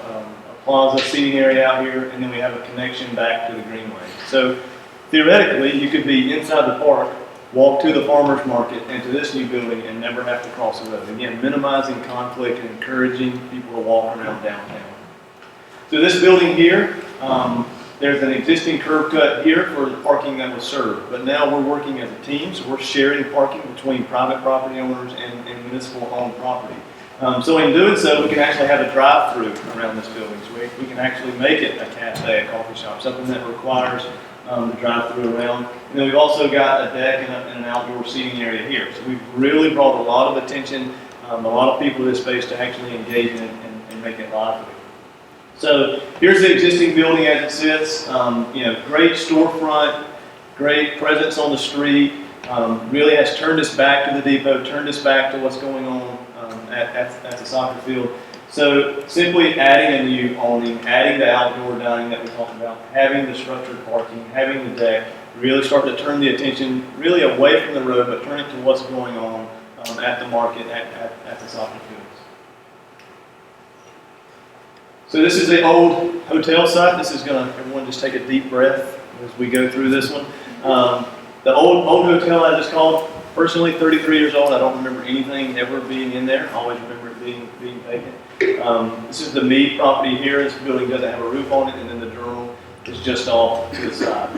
plaza seating area out here, and then we have a connection back to the greenway. So theoretically, you could be inside the park, walk to the farmers market and to this new building and never have to cross the road. Again, minimizing conflict and encouraging people to walk around downtown. So this building here, there's an existing curb cut here for the parking that was served, but now we're working as a team, so we're sharing parking between private property owners and municipal owned property. So in doing so, we can actually have a drive-through around this building. So we can actually make it a cafe, a coffee shop, something that requires the drive-through around. And then we've also got a deck and an outdoor seating area here. So we've really brought a lot of attention, a lot of people to this space to actually engage in it and make it lively. So here's the existing building as it sits. Great storefront, great presence on the street. Really has turned us back to the depot, turned us back to what's going on at the soccer field. So simply adding a new awning, adding the outdoor dining that we talked about, having the structured parking, having the deck, really start to turn the attention really away from the road, but turn it to what's going on at the market, at the soccer fields. So this is the old hotel site. This is everyone just take a deep breath as we go through this one. The old hotel, as it's called, personally 33 years old. I don't remember anything ever being in there. I always remember it being vacant. This is the Mead property here. This building doesn't have a roof on it, and then the journal is just off to the side.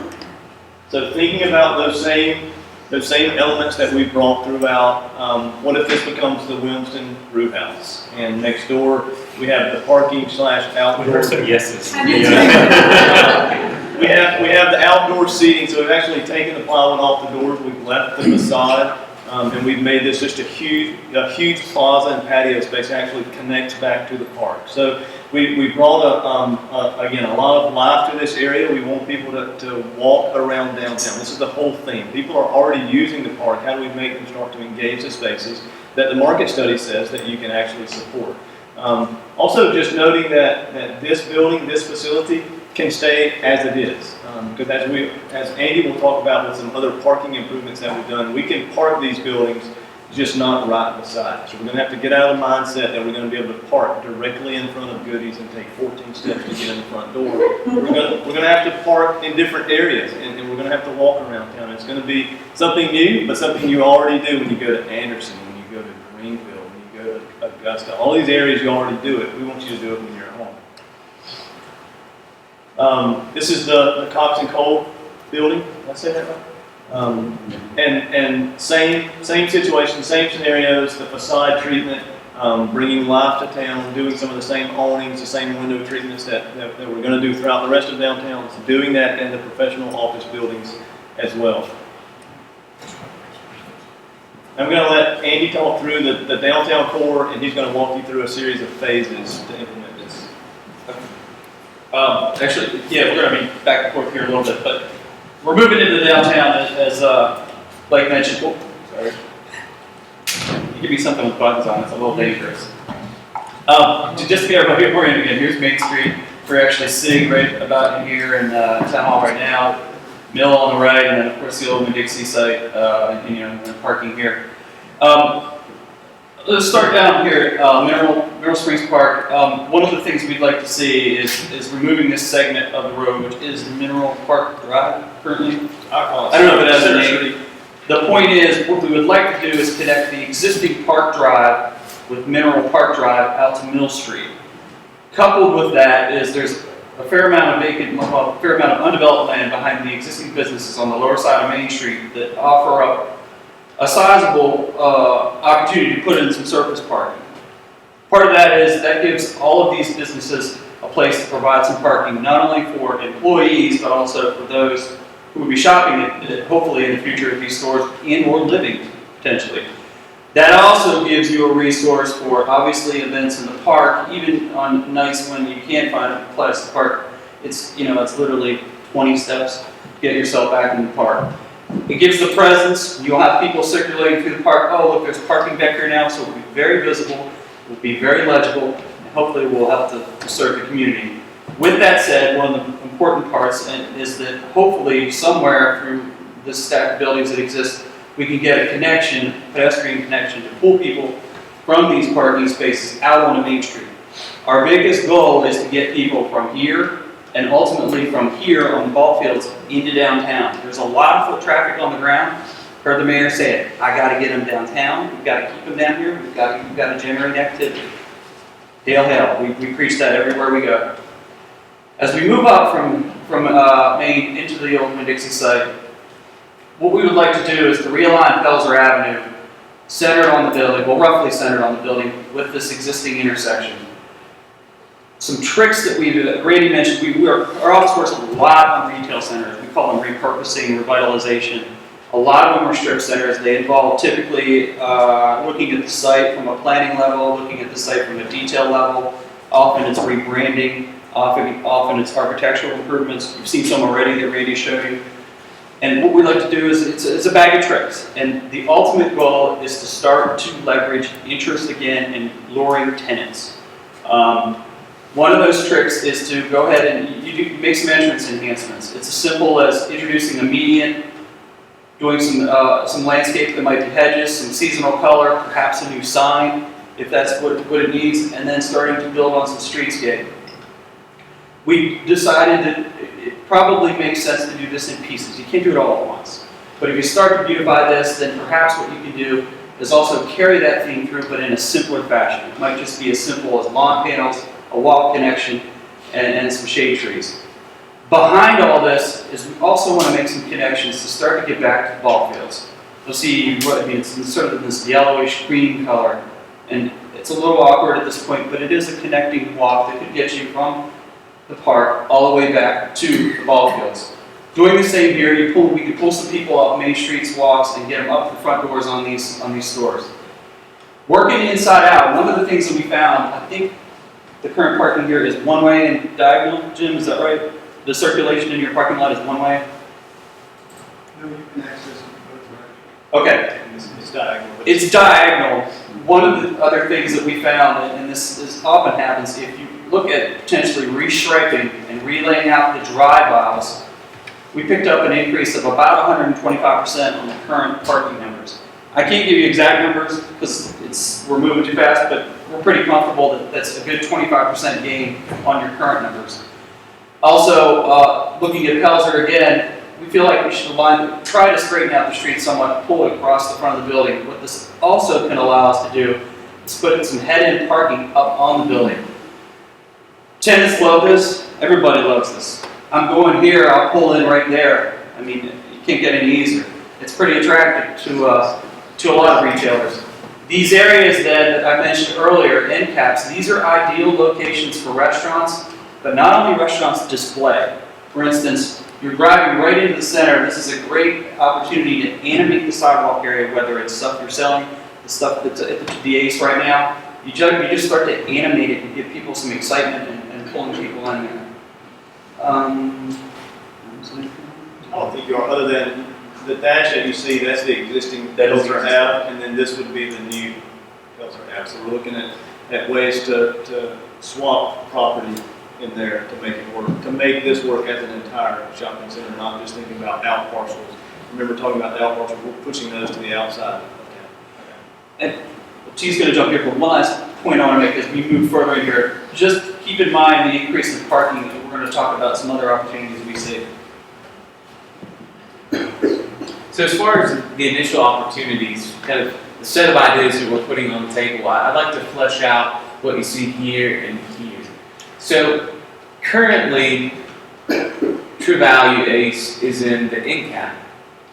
So thinking about those same elements that we've brought throughout, what if this becomes the Williamston Brew House? And next door, we have the parking / outdoor. Some yeses. We have the outdoor seating, so we've actually taken the plywood off the doors, we've left the facade, and we've made this just a huge plaza and patio space that actually connects back to the park. So we brought again a lot of life to this area. We want people to walk around downtown. This is the whole thing. People are already using the park. How do we make them start to engage the spaces that the market study says that you can actually support? Also, just noting that this building, this facility, can stay as it is. Because as Andy will talk about with some other parking improvements that we've done, we can park these buildings just not right beside. So we're going to have to get out of the mindset that we're going to be able to park directly in front of Goodies and take 14 steps to get in the front door. We're going to have to park in different areas, and we're going to have to walk around town. It's going to be something new, but something you already do when you go to Anderson, when you go to Greenville, when you go to Augusta. All these areas you already do it. We want you to do it when you're at home. This is the Cox and Cole building. Did I say that right? And same situation, same scenarios, the facade treatment, bringing life to town, doing some of the same awnings, the same window treatments that we're going to do throughout the rest of downtown, so doing that in the professional office buildings as well. I'm going to let Andy talk through the downtown core, and he's going to walk you through a series of phases to implement this. Actually, yeah, we're going to be back and forth here a little bit, but we're moving into downtown as Blake mentioned. Oh, sorry. You give me something with buttons on, it's a little dangerous. Just to get everybody oriented again, here's Main Street. We're actually sitting right about in here in Town Hall right now. Mill on the right, and then of course the old Dixie site, and parking here. Let's start down here, Mineral Springs Park. One of the things we'd like to see is removing this segment of the road, which is Mineral Park Drive currently. I don't know if it has a name. The point is, what we would like to do is connect the existing Park Drive with Mineral Park Drive out to Mill Street. Coupled with that is there's a fair amount of undeveloped land behind the existing businesses on the lower side of Main Street that offer up a sizable opportunity to put in some surface parking. Part of that is that gives all of these businesses a place to provide some parking, not only for employees, but also for those who will be shopping hopefully in the future at these stores and or living potentially. That also gives you a resource for obviously events in the park, even on nights when you can't find a place to park. It's literally 20 steps to get yourself back in the park. It gives the presence. You'll have people circulating through the park. Oh, look, there's parking back here now, so it will be very visible. It will be very legible, and hopefully will help to serve the community. With that said, one of the important parts is that hopefully somewhere through the stack of buildings that exist, we can get a connection, pedestrian connection, to pull people from these parking spaces out onto Main Street. Our biggest goal is to get people from here and ultimately from here on the ball fields into downtown. There's a lot of foot traffic on the ground. Heard the mayor say it, I gotta get them downtown, we've gotta keep them down here, we've gotta generate activity. Hail, hail, we preach that everywhere we go. As we move up from Main into the old Winn-Dixie site, what we would like to do is to realign Pelzer Avenue, centered on the building, well roughly centered on the building, with this existing intersection. Some tricks that Randy mentioned, our office works a lot on retail centers. We call them repurposing, revitalization. A lot of them are strip centers. They involve typically looking at the site from a planning level, looking at the site from a detail level. Often it's rebranding, often it's architectural improvements. You've seen some already that Randy showed you. And what we like to do is, it's a bag of tricks. And the ultimate goal is to start to leverage interest again in luring tenants. One of those tricks is to go ahead and you make some entrance enhancements. It's as simple as introducing a median, doing some landscape that might be hedges, some seasonal color, perhaps a new sign, if that's what it needs, and then starting to build on some streetscape. We decided that it probably makes sense to do this in pieces. You can't do it all at once. But if you start to beautify this, then perhaps what you can do is also carry that theme through, but in a simpler fashion. It might just be as simple as lawn panels, a walk connection, and some shade trees. Behind all this is we also want to make some connections to start to get back to ball fields. You'll see it's sort of this yellowish green color, and it's a little awkward at this point, but it is a connecting walk that could get you from the park all the way back to the ball fields. Doing the same here, we could pull some people up Main Street's walks and get them up the front doors on these stores. Working inside out, one of the things that we found, I think the current parking here is one way and diagonal. Jim, is that right? The circulation in your parking lot is one way? No, you can access it both directions. Okay. It's diagonal. It's diagonal. One of the other things that we found, and this often happens, if you look at potentially restriping and relaying out the drive aisles, we picked up an increase of about 125% on the current parking numbers. I can't give you exact numbers because we're moving too fast, but we're pretty comfortable that that's a good 25% gain on your current numbers. Also, looking at Pelzer again, we feel like we should try to straighten out the street somewhat, pull it across the front of the building. What this also can allow us to do is put some head-end parking up on the building. Tenants love this. Everybody loves this. I'm going here, I'll pull in right there. I mean, you can't get any easier. It's pretty attractive to a lot of retailers. These areas that I mentioned earlier, end caps, these are ideal locations for restaurants, but not only restaurants display. For instance, you're driving right into the center. This is a great opportunity to animate the sidewalk area, whether it's stuff you're selling, the stuff that's at the Ace right now. You just start to animate it and give people some excitement and pulling people in there. I don't think you are, other than the dash that you see, that's the existing Pelzer Ave, and then this would be the new Pelzer Ave. So we're looking at ways to swap property in there to make it work, to make this work as an entire shopping center, not just thinking about out parcels. Remember talking about the out parcels, we're pushing those to the outside of town. And T's going to jump here, but one last point I want to make as we move further in here. Just keep in mind the increase in parking. We're going to talk about some other opportunities we see. So as far as the initial opportunities, kind of the set of ideas that we're putting on the table, I'd like to flesh out what you see here and here. So currently, True Value Ace is in the end cap,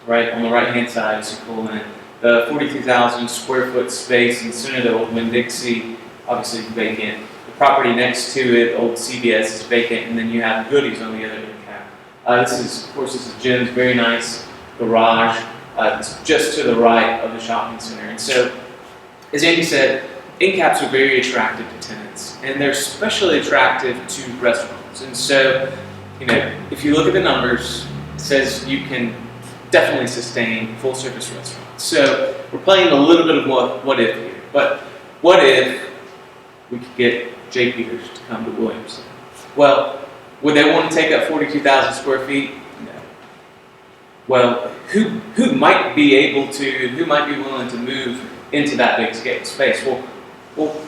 right on the right-hand side as you pull in. The 42,000 square foot space in the center of the old Winn-Dixie, obviously vacant. The property next to it, old CBS, is vacant, and then you have Goodies on the other end cap. This is Jim's very nice garage. It's just to the right of the shopping center. And so, as Andy said, end caps are very attractive to tenants, and they're especially attractive to restaurants. And so, if you look at the numbers, it says you can definitely sustain full-service restaurants. So we're playing a little bit of what if here. But what if we could get J. Peters to come to Williamston? Well, would they want to take up 42,000 square feet? No. Well, who might be willing to move into that big space? Well,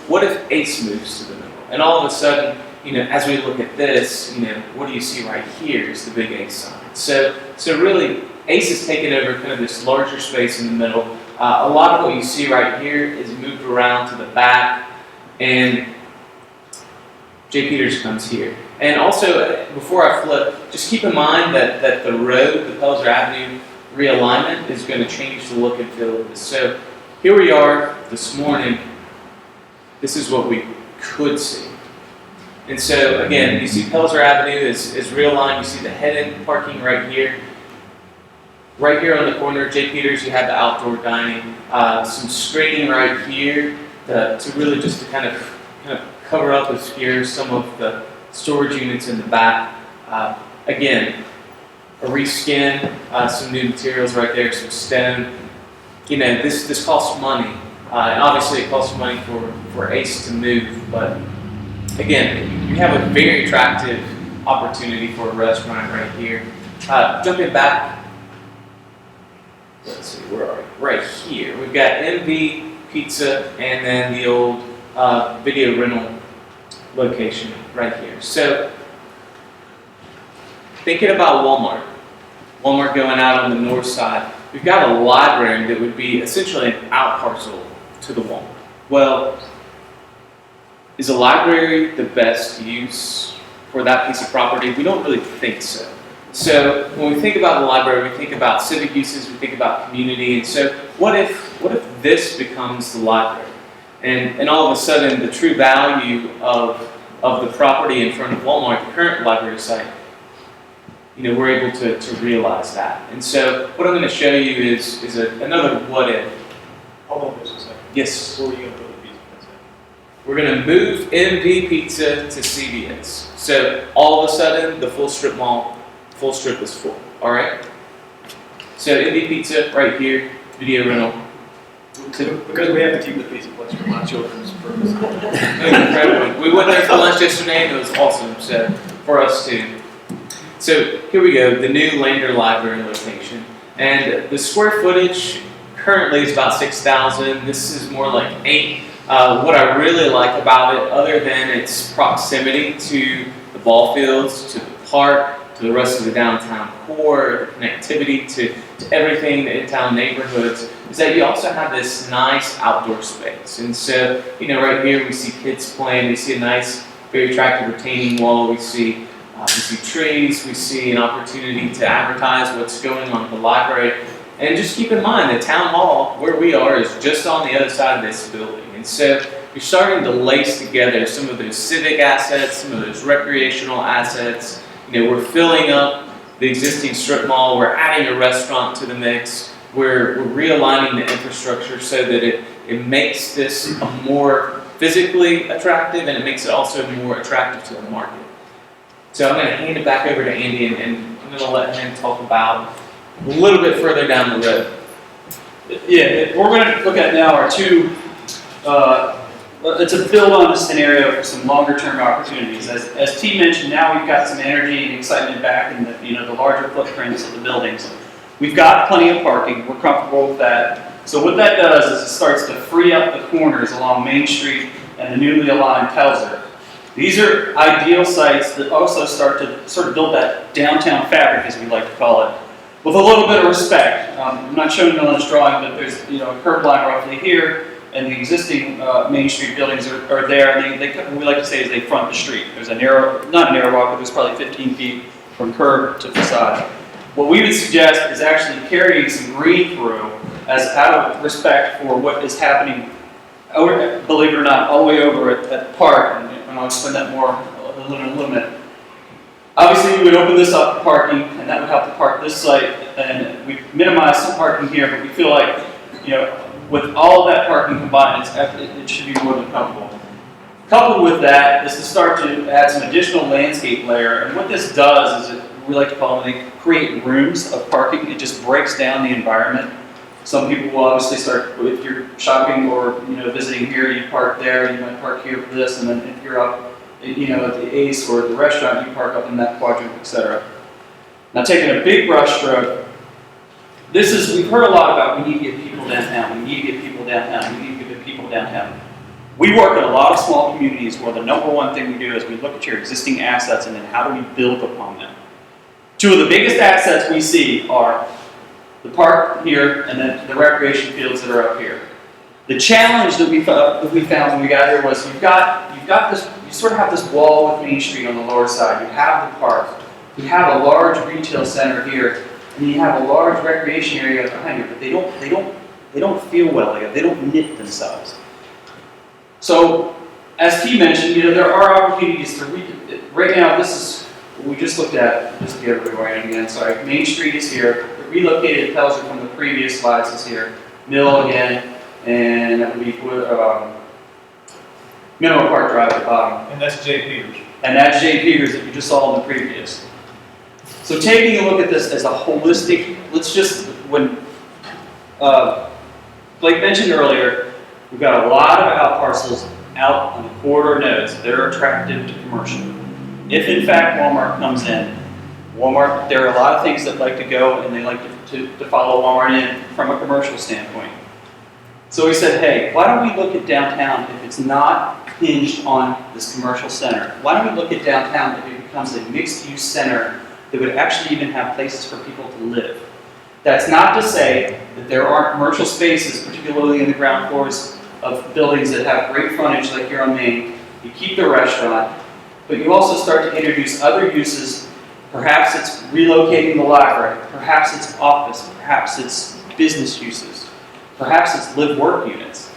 what if Ace moves to the middle? And all of a sudden, as we look at this, what do you see right here is the big Ace sign. So really, Ace has taken over kind of this larger space in the middle. A lot of what you see right here is moved around to the back, and J. Peters comes here. And also, before I flip, just keep in mind that the road, the Pelzer Avenue realignment, is going to change the look and feel of this. So here we are this morning. This is what we could see. And so again, you see Pelzer Avenue is realigned. You see the head-in parking right here. Right here on the corner of J. Peters, you have the outdoor dining. Some screening right here to really just to kind of cover up, obscure some of the storage units in the back. Again, a reskin, some new materials right there, some stone. This costs money. And obviously it costs money for Ace to move, but again, you have a very attractive opportunity for a restaurant right here. Jumping back, let's see, where are we? Right here. We've got MV Pizza and then the old video rental location right here. So, thinking about Walmart going out on the north side, we've got a library that would be essentially an out parcel to the Walmart. Well, is a library the best use for that piece of property? We don't really think so. So when we think about the library, we think about civic uses, we think about community, and so what if this becomes the library? And all of a sudden, the true value of the property in front of Walmart, the current library site, we're able to realize that. And so what I'm going to show you is another what if. Hold on just a second. Yes? Where are you going to put the pizza place at? We're going to move MV Pizza to CVS. So all of a sudden, the full strip is full. All right? So MV Pizza right here, video rental. Because we have to keep the pizza place for my children's purpose. We went there for lunch yesterday and it was awesome, so for us too. So here we go, the new Lander Library location. And the square footage currently is about 6,000. This is more like 8. What I really like about it, other than its proximity to the ball fields, to the park, to the rest of the downtown core, the connectivity to everything, the in-town neighborhoods, is that you also have this nice outdoor space. And so, right here we see kids playing, we see a nice, very attractive retaining wall, we see trees, we see an opportunity to advertise what's going on in the library. And just keep in mind, the town hall, where we are, is just on the other side of this building. And so you're starting to lace together some of those civic assets, some of those recreational assets. We're filling up the existing strip mall, we're adding a restaurant to the mix, we're realigning the infrastructure so that it makes this a more physically attractive and it makes it also more attractive to the market. So I'm going to hand it back over to Andy and I'm going to let him talk about a little bit further down the road. Yeah, what we're going to look at now are two, it's a build on a scenario for some longer term opportunities. As T mentioned, now we've got some energy and excitement back in the larger footprints of the buildings. We've got plenty of parking, we're comfortable with that. So what that does is it starts to free up the corners along Main Street and the newly aligned Pelzer. These are ideal sites that also start to sort of build that downtown fabric, as we like to call it, with a little bit of respect. I'm not showing it on this drawing, but there's a curb line roughly here, and the existing Main Street buildings are there, and what we like to say is they front the street. There's not a narrow walk, but there's probably 15 feet from curb to facade. What we would suggest is actually carrying some green through as out of respect for what is happening, believe it or not, all the way over at the park, and I'll explain that more in a little minute. Obviously, we would open this up to parking, and that would help to park this site, and we minimize some parking here, but we feel like, with all of that parking combined, it should be more than comfortable. Coupled with that is to start to add some additional landscape layer, and what this does is it we like to call them, they create rooms of parking. It just breaks down the environment. Some people will obviously start, if you're shopping or visiting here, you park there, you might park here for this, and then if you're up at the Ace or the restaurant, you park up in that quadrant, etc. Now taking a big brush stroke, we've heard a lot about we need to get people downtown, we need to get people downtown, we need to get people downtown. We work in a lot of small communities where the number one thing we do is we look at your existing assets and then how do we build upon them. Two of the biggest assets we see are the park here and then the recreation fields that are up here. The challenge that we found when we got here was you've got this, you sort of have this wall with Main Street on the lower side. You have the park, you have a large retail center here, and you have a large recreation area behind you, but they don't feel well together. They don't knit themselves. So, as he mentioned, there are opportunities to right now. This is we just looked at. Just to get everybody again. Sorry, Main Street is here. The relocated Pelzer from the previous slides is here. Mill again, and that would be Mineral Park Drive at the bottom. And that's Jay Peters. And that's Jay Peters that you just saw in the previous. So taking a look at this as a holistic, when Blake mentioned earlier, we've got a lot of out parcels out on the corridor nodes that are attractive to commercial. If in fact Walmart comes in, there are a lot of things that like to go and they like to follow Walmart in from a commercial standpoint. So we said, hey, why don't we look at downtown if it's not hinged on this commercial center? Why don't we look at downtown if it becomes a mixed-use center that would actually even have places for people to live? That's not to say that there aren't commercial spaces, particularly in the ground floors of buildings that have great frontage like here on Main. You keep the restaurant, but you also start to introduce other uses. Perhaps it's relocating the library, perhaps it's office, perhaps it's business uses, perhaps it's live-work units.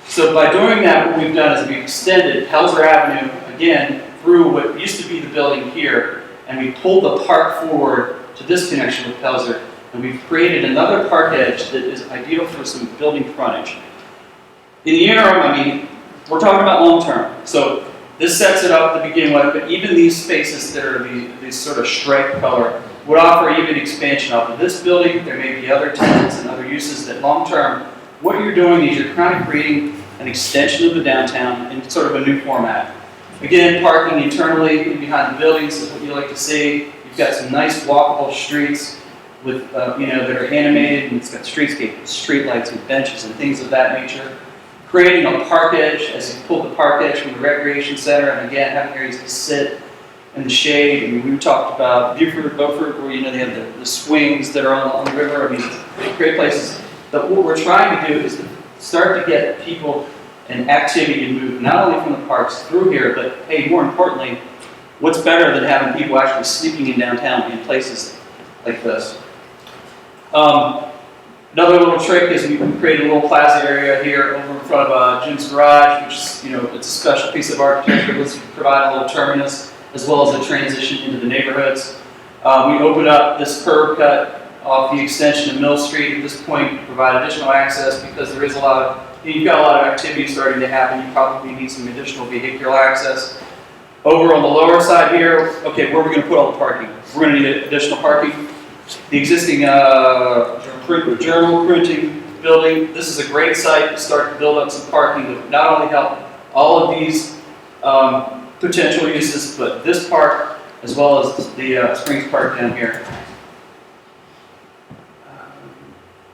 So by doing that, what we've done is we've extended Pelzer Avenue, again, through what used to be the building here, and we pulled the park forward to this connection with Pelzer, and we've created another park edge that is ideal for some building frontage. In the interim, we're talking about long-term, so this sets it up to begin with, but even these spaces that are these sort of striped color would offer even expansion off of this building. There may be other tenants and other uses that long-term, what you're doing is you're kind of creating an extension of the downtown in sort of a new format. Again, parking internally and behind the buildings is what you like to see. You've got some nice walkable streets with, that are animated, and it's got streetscape, streetlights and benches and things of that nature. Creating a park edge, as you pull the park edge from the recreation center, and again, having areas to sit in the shade. We talked about Beaufort, Beaufort, where they have the swings that are on the river. Great places. But what we're trying to do is to start to get people and activity to move, not only from the parks through here, but hey, more importantly, what's better than having people actually sleeping in downtown in places like this? Another little trick is we created a little plaza area here over in front of Jim's garage, which is, it's a special piece of architecture. Let's provide a little terminus as well as a transition into the neighborhoods. We opened up this curb cut off the extension of Mill Street at this point to provide additional access because there is you've got a lot of activity starting to happen. You probably need some additional vehicular access. Over on the lower side here, okay, where are we going to put all the parking? We're going to need additional parking. The existing journal printing building, this is a great site to start to build up some parking that would not only help all of these potential uses, but this park as well as the Springs Park down here.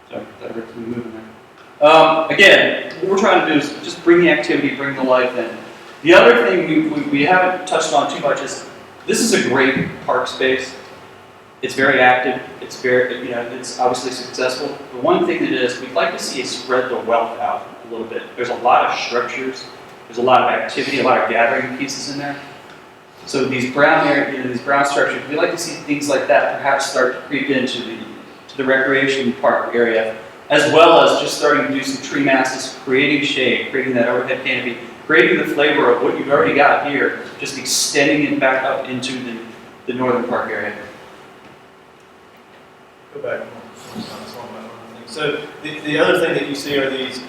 Sorry, that hurts me moving there. Again, what we're trying to do is just bring the activity, bring the life in. The other thing we haven't touched on too much is this is a great park space. It's very active. It's very, it's obviously successful. The one thing that is, we'd like to see is spread the wealth out a little bit. There's a lot of structures. There's a lot of activity, a lot of gathering pieces in there. So these brown these brown structures, we'd like to see things like that perhaps start to creep into the recreation park area, as well as just starting to do some tree masses, creating shade, creating that overhead canopy, creating the flavor of what you've already got here, just extending it back up into the northern park area. Go back. So the other thing that you see are these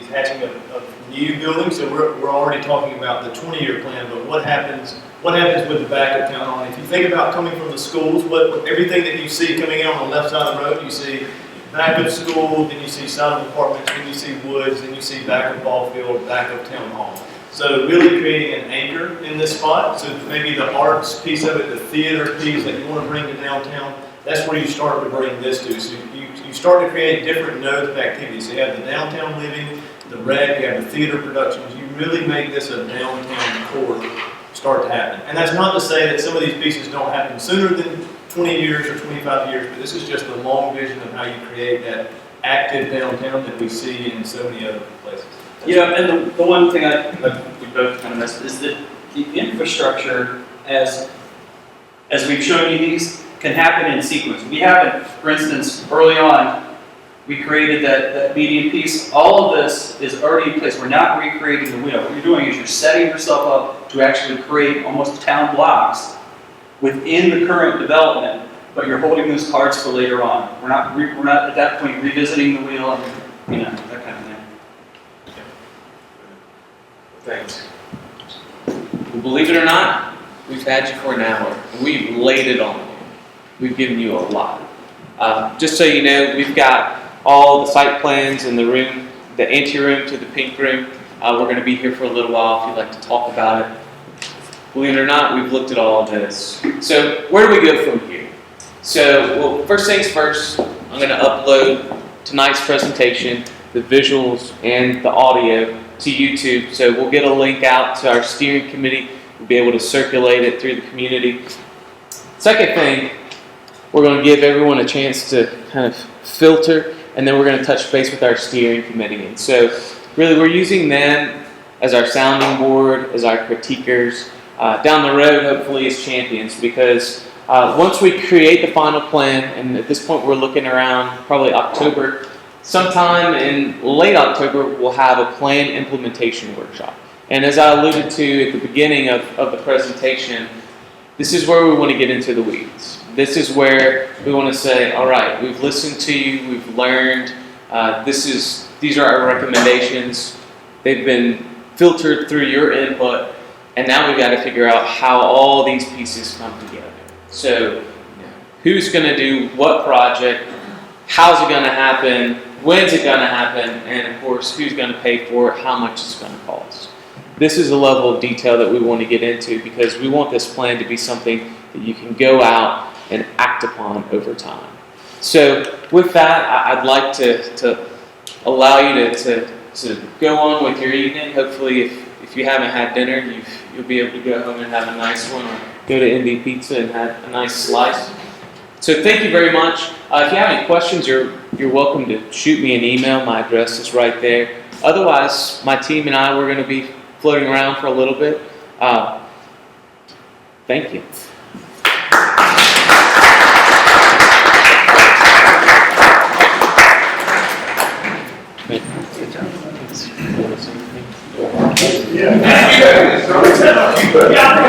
hatching of new buildings. So we're already talking about the 20-year plan, but what happens with the back of town on? If you think about coming from the schools, what everything that you see coming out on the left side of the road, you see back of school, then you see side of apartments, then you see woods, then you see back of ball field, back of town hall. So really creating an anchor in this spot. So maybe the arts piece of it, the theater piece that you want to bring to downtown, that's where you start to bring this to. So you start to create different nodes of activities. So you have the downtown living, the rec, you have the theater productions. You really make this a downtown core start to happen. And that's not to say that some of these pieces don't happen sooner than 20 years or 25 years, but this is just the long vision of how you create that active downtown that we see in so many other places. Yeah, and the one thing we both kind of missed is that the infrastructure, as we've shown you these, can happen in sequence. We haven't, for instance, early on, we created that median piece. All of this is already in place. We're not recreating the wheel. What you're doing is you're setting yourself up to actually create almost town blocks within the current development, but you're holding those cards for later on. We're not at that point revisiting the wheel and that kind of thing. Thanks. Well, believe it or not, we've had you for an hour. And we've laid it on you. We've given you a lot. Just so you know, we've got all the site plans in the room, the anteroom to the pink room. We're going to be here for a little while if you'd like to talk about it. Believe it or not, we've looked at all of this. So where do we go from here? So, well, first things first, I'm going to upload tonight's presentation, the visuals and the audio, to YouTube. So we'll get a link out to our steering committee. We'll be able to circulate it through the community. Second thing, we're going to give everyone a chance to kind of filter, and then we're going to touch base with our steering committee. And so really we're using them as our sounding board, as our critiquers, down the road hopefully as champions, because once we create the final plan, and at this point we're looking around probably October, sometime in late October, we'll have a plan implementation workshop. And as I alluded to at the beginning of the presentation, this is where we want to get into the weeds. This is where we want to say, all right, we've listened to you, we've learned, these are our recommendations, they've been filtered through your input, and now we've got to figure out how all these pieces come together. So, who's going to do what project, how's it going to happen, when's it going to happen, and of course, who's going to pay for it, how much it's going to cost. This is a level of detail that we want to get into because we want this plan to be something that you can go out and act upon over time. So with that, I'd like to allow you to go on with your evening. Hopefully, if you haven't had dinner, you'll be able to go home and have a nice one, or go to ND Pizza and have a nice slice. So thank you very much. If you have any questions, you're welcome to shoot me an email. My address is right there. Otherwise, my team and I, we're going to be floating around for a little bit. Thank you. Yeah.